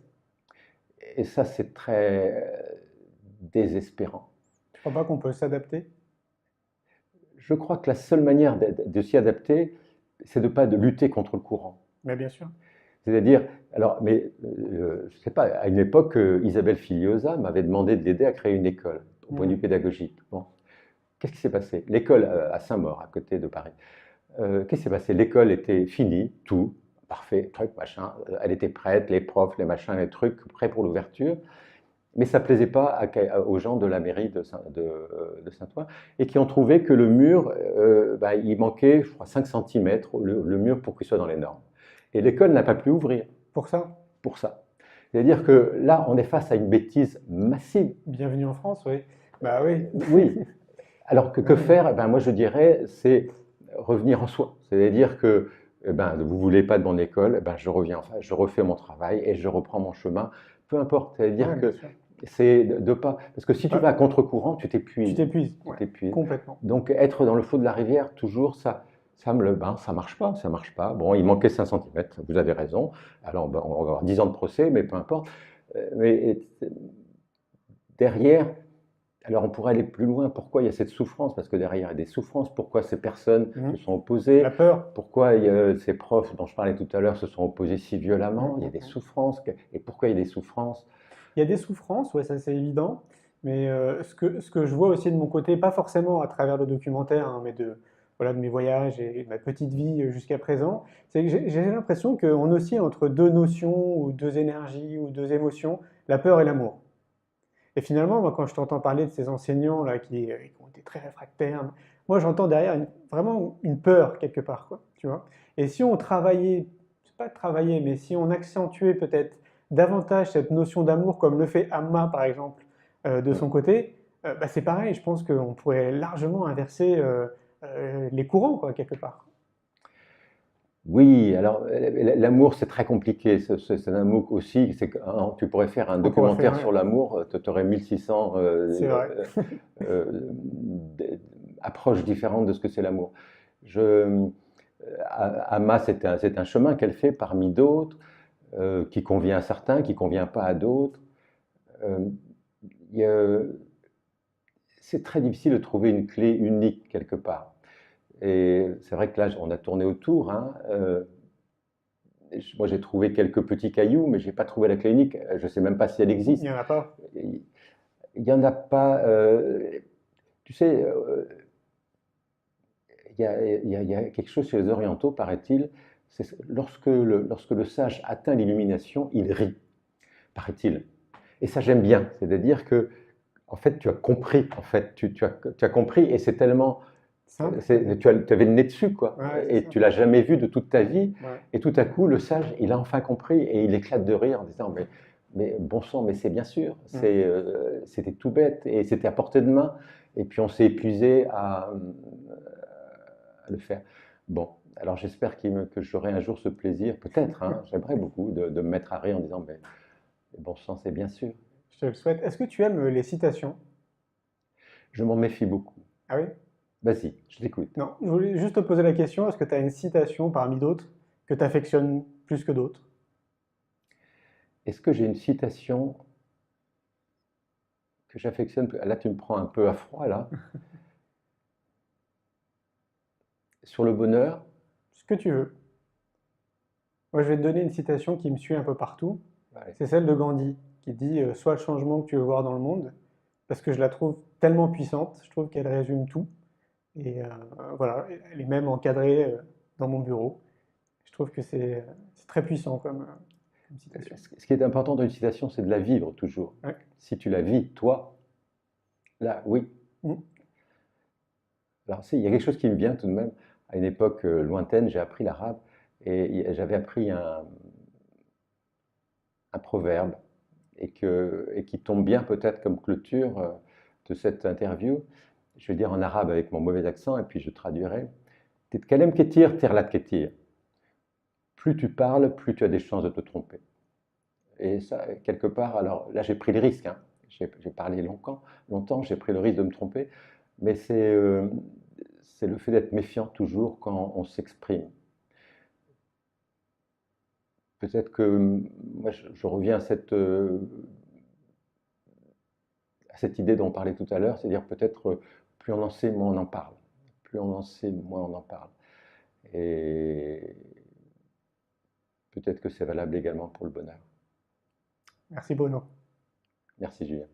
et ça c'est très désespérant. Tu crois pas qu'on peut s'adapter? Je crois que la seule manière de s'y adapter, c'est de ne pas de lutter contre le courant. Mais bien sûr. C'est-à-dire, alors, mais je ne sais pas, à une époque, Isabelle Filiosa m'avait demandé de l'aider à créer une école au point de vue Mm. pédagogique. Bon, qu'est-ce qui s'est passé? L'école à Saint-Maur, à côté de Paris. Qu'est-ce qui s'est passé? L'école était finie, tout, parfait, truc, machin. Elle était prête, les profs, les machins, les trucs, prêts pour l'ouverture. Mais ça ne plaisait pas aux gens de la mairie de Saint-Ouen et qui ont trouvé que le mur, il manquait, je crois, 5 cm, le mur pour qu'il soit dans les normes. Et l'école n'a pas pu ouvrir Pour ça, pour ça. C'est-à-dire que là, on est face à une bêtise massive. bienvenue en France, oui. Bah oui. Oui. Alors que faire? Eh ben, moi, je dirais, c'est revenir en soi. C'est-à-dire que vous ne voulez pas de mon école, eh ben, je reviens, enfin, je refais mon travail et je reprends mon chemin. Peu importe. C'est-à-dire Ouais, bien que sûr. c'est de pas. Parce que si tu Ouais, vas à contre-courant, tu tu t'épuises. t'épuises. Tu Ouais, t'épuises. complètement. Donc être dans le flot de la rivière, toujours, ça marche pas, ça marche pas. Bon, il manquait 5 cm, vous avez raison. Alors, on va avoir 10 ans de procès, mais peu importe. Mais derrière, alors on pourrait aller plus loin. Pourquoi il y a cette souffrance? Parce que derrière, il y a des souffrances. Pourquoi ces personnes se Mhm. sont opposées? La peur. Pourquoi ces profs dont je parlais tout à l'heure se sont opposés si violemment? Il y a des souffrances. Et pourquoi il y a des souffrances? Il y a des souffrances, ouais, ça c'est évident. Mais ce que je vois aussi de mon côté, pas forcément à travers le documentaire, hein, mais voilà, de mes voyages et de ma petite vie jusqu'à présent, c'est que j'ai l'impression qu'on oscille entre deux notions ou deux énergies ou deux émotions, la peur et l'amour. Et finalement, moi, quand je t'entends parler de ces enseignants là, qui ont été très réfractaires, moi j'entends derrière vraiment une peur quelque part, quoi, tu vois. Et si on travaillait, c'est pas travailler, mais si on accentuait peut-être davantage cette notion d'amour, comme le fait Amma par exemple, de son côté, bah, c'est pareil, je pense qu'on pourrait largement inverser les courants, quoi, quelque part. Oui, alors l'amour c'est très compliqué, c'est un amour aussi, tu pourrais faire un On pourrait faire, documentaire ouais, sur l'amour, tu aurais 1600 c'est vrai. euh, approches différentes de ce que c'est l'amour. Je, Amma, c'est un chemin qu'elle fait parmi d'autres, qui convient à certains, qui convient pas à d'autres. Euh, il y a- c'est très difficile de trouver une clé unique quelque part. Et c'est vrai que là, on a tourné autour, hein. Moi, j'ai trouvé quelques petits cailloux, mais j'ai pas trouvé la clé unique. Je sais même pas si elle Il existe. n'y en a pas. Il y en a pas. Tu sais, il y a quelque chose chez les Orientaux, paraît-il. Lorsque le sage atteint l'illumination, il rit, paraît-il. Et ça, j'aime bien. C'est-à-dire que, en fait, tu as compris. En fait, tu as compris, et c'est tellement. Simple, Tu avais le nez dessus, quoi. ouais, c'est Et ça. tu l'as jamais vu de toute ta vie. Ouais. Et tout à coup, le sage, il a enfin compris et il éclate de rire en disant mais bon sang, mais c'est bien sûr, Mm. c'était tout bête et c'était à portée de main. Et puis on s'est épuisé à le faire. Bon, alors j'espère que j'aurai un jour ce plaisir, peut-être, hein, j'aimerais beaucoup, de me mettre à rire en disant mais bon sang, c'est bien sûr. Je te le souhaite. Est-ce que tu aimes les citations? Je m'en méfie beaucoup. Ah oui? Vas-y, je t'écoute. Non, je voulais juste te poser la question, est-ce que tu as une citation parmi d'autres que tu affectionnes plus que d'autres? Est-ce que j'ai une citation que j'affectionne? Là, tu me prends un peu à froid, là. Sur le bonheur, Ce que tu veux. Moi, je vais te donner une citation qui me suit un peu partout. ouais. C'est celle de Gandhi, qui dit Sois le changement que tu veux voir dans le monde, parce que je la trouve tellement puissante, je trouve qu'elle résume tout. Et voilà, elle est même encadrée dans mon bureau. Je trouve que c'est très puissant comme citation. Ce qui est important dans une citation, c'est de la vivre toujours. Ouais. Si tu la vis, toi, là, oui. Mm. Alors, il y a quelque chose qui me vient tout de même. À une époque lointaine, j'ai appris l'arabe et j'avais appris un proverbe et qui tombe bien peut-être comme clôture de cette interview. Je vais le dire en arabe avec mon mauvais accent et puis je traduirai. Tetkalem ketir, terlat ketir. Plus tu parles, plus tu as des chances de te tromper. Et ça, quelque part, alors là, j'ai pris le risque, hein. J'ai parlé longtemps, j'ai pris le risque de me tromper, mais c'est le fait d'être méfiant toujours quand on s'exprime. Peut-être que moi, je reviens à cette idée dont on parlait tout à l'heure, c'est-à-dire peut-être plus on en sait, moins on en parle. Plus on en sait, moins on en parle. Et peut-être que c'est valable également pour le bonheur. Merci Bruno. Merci Julien.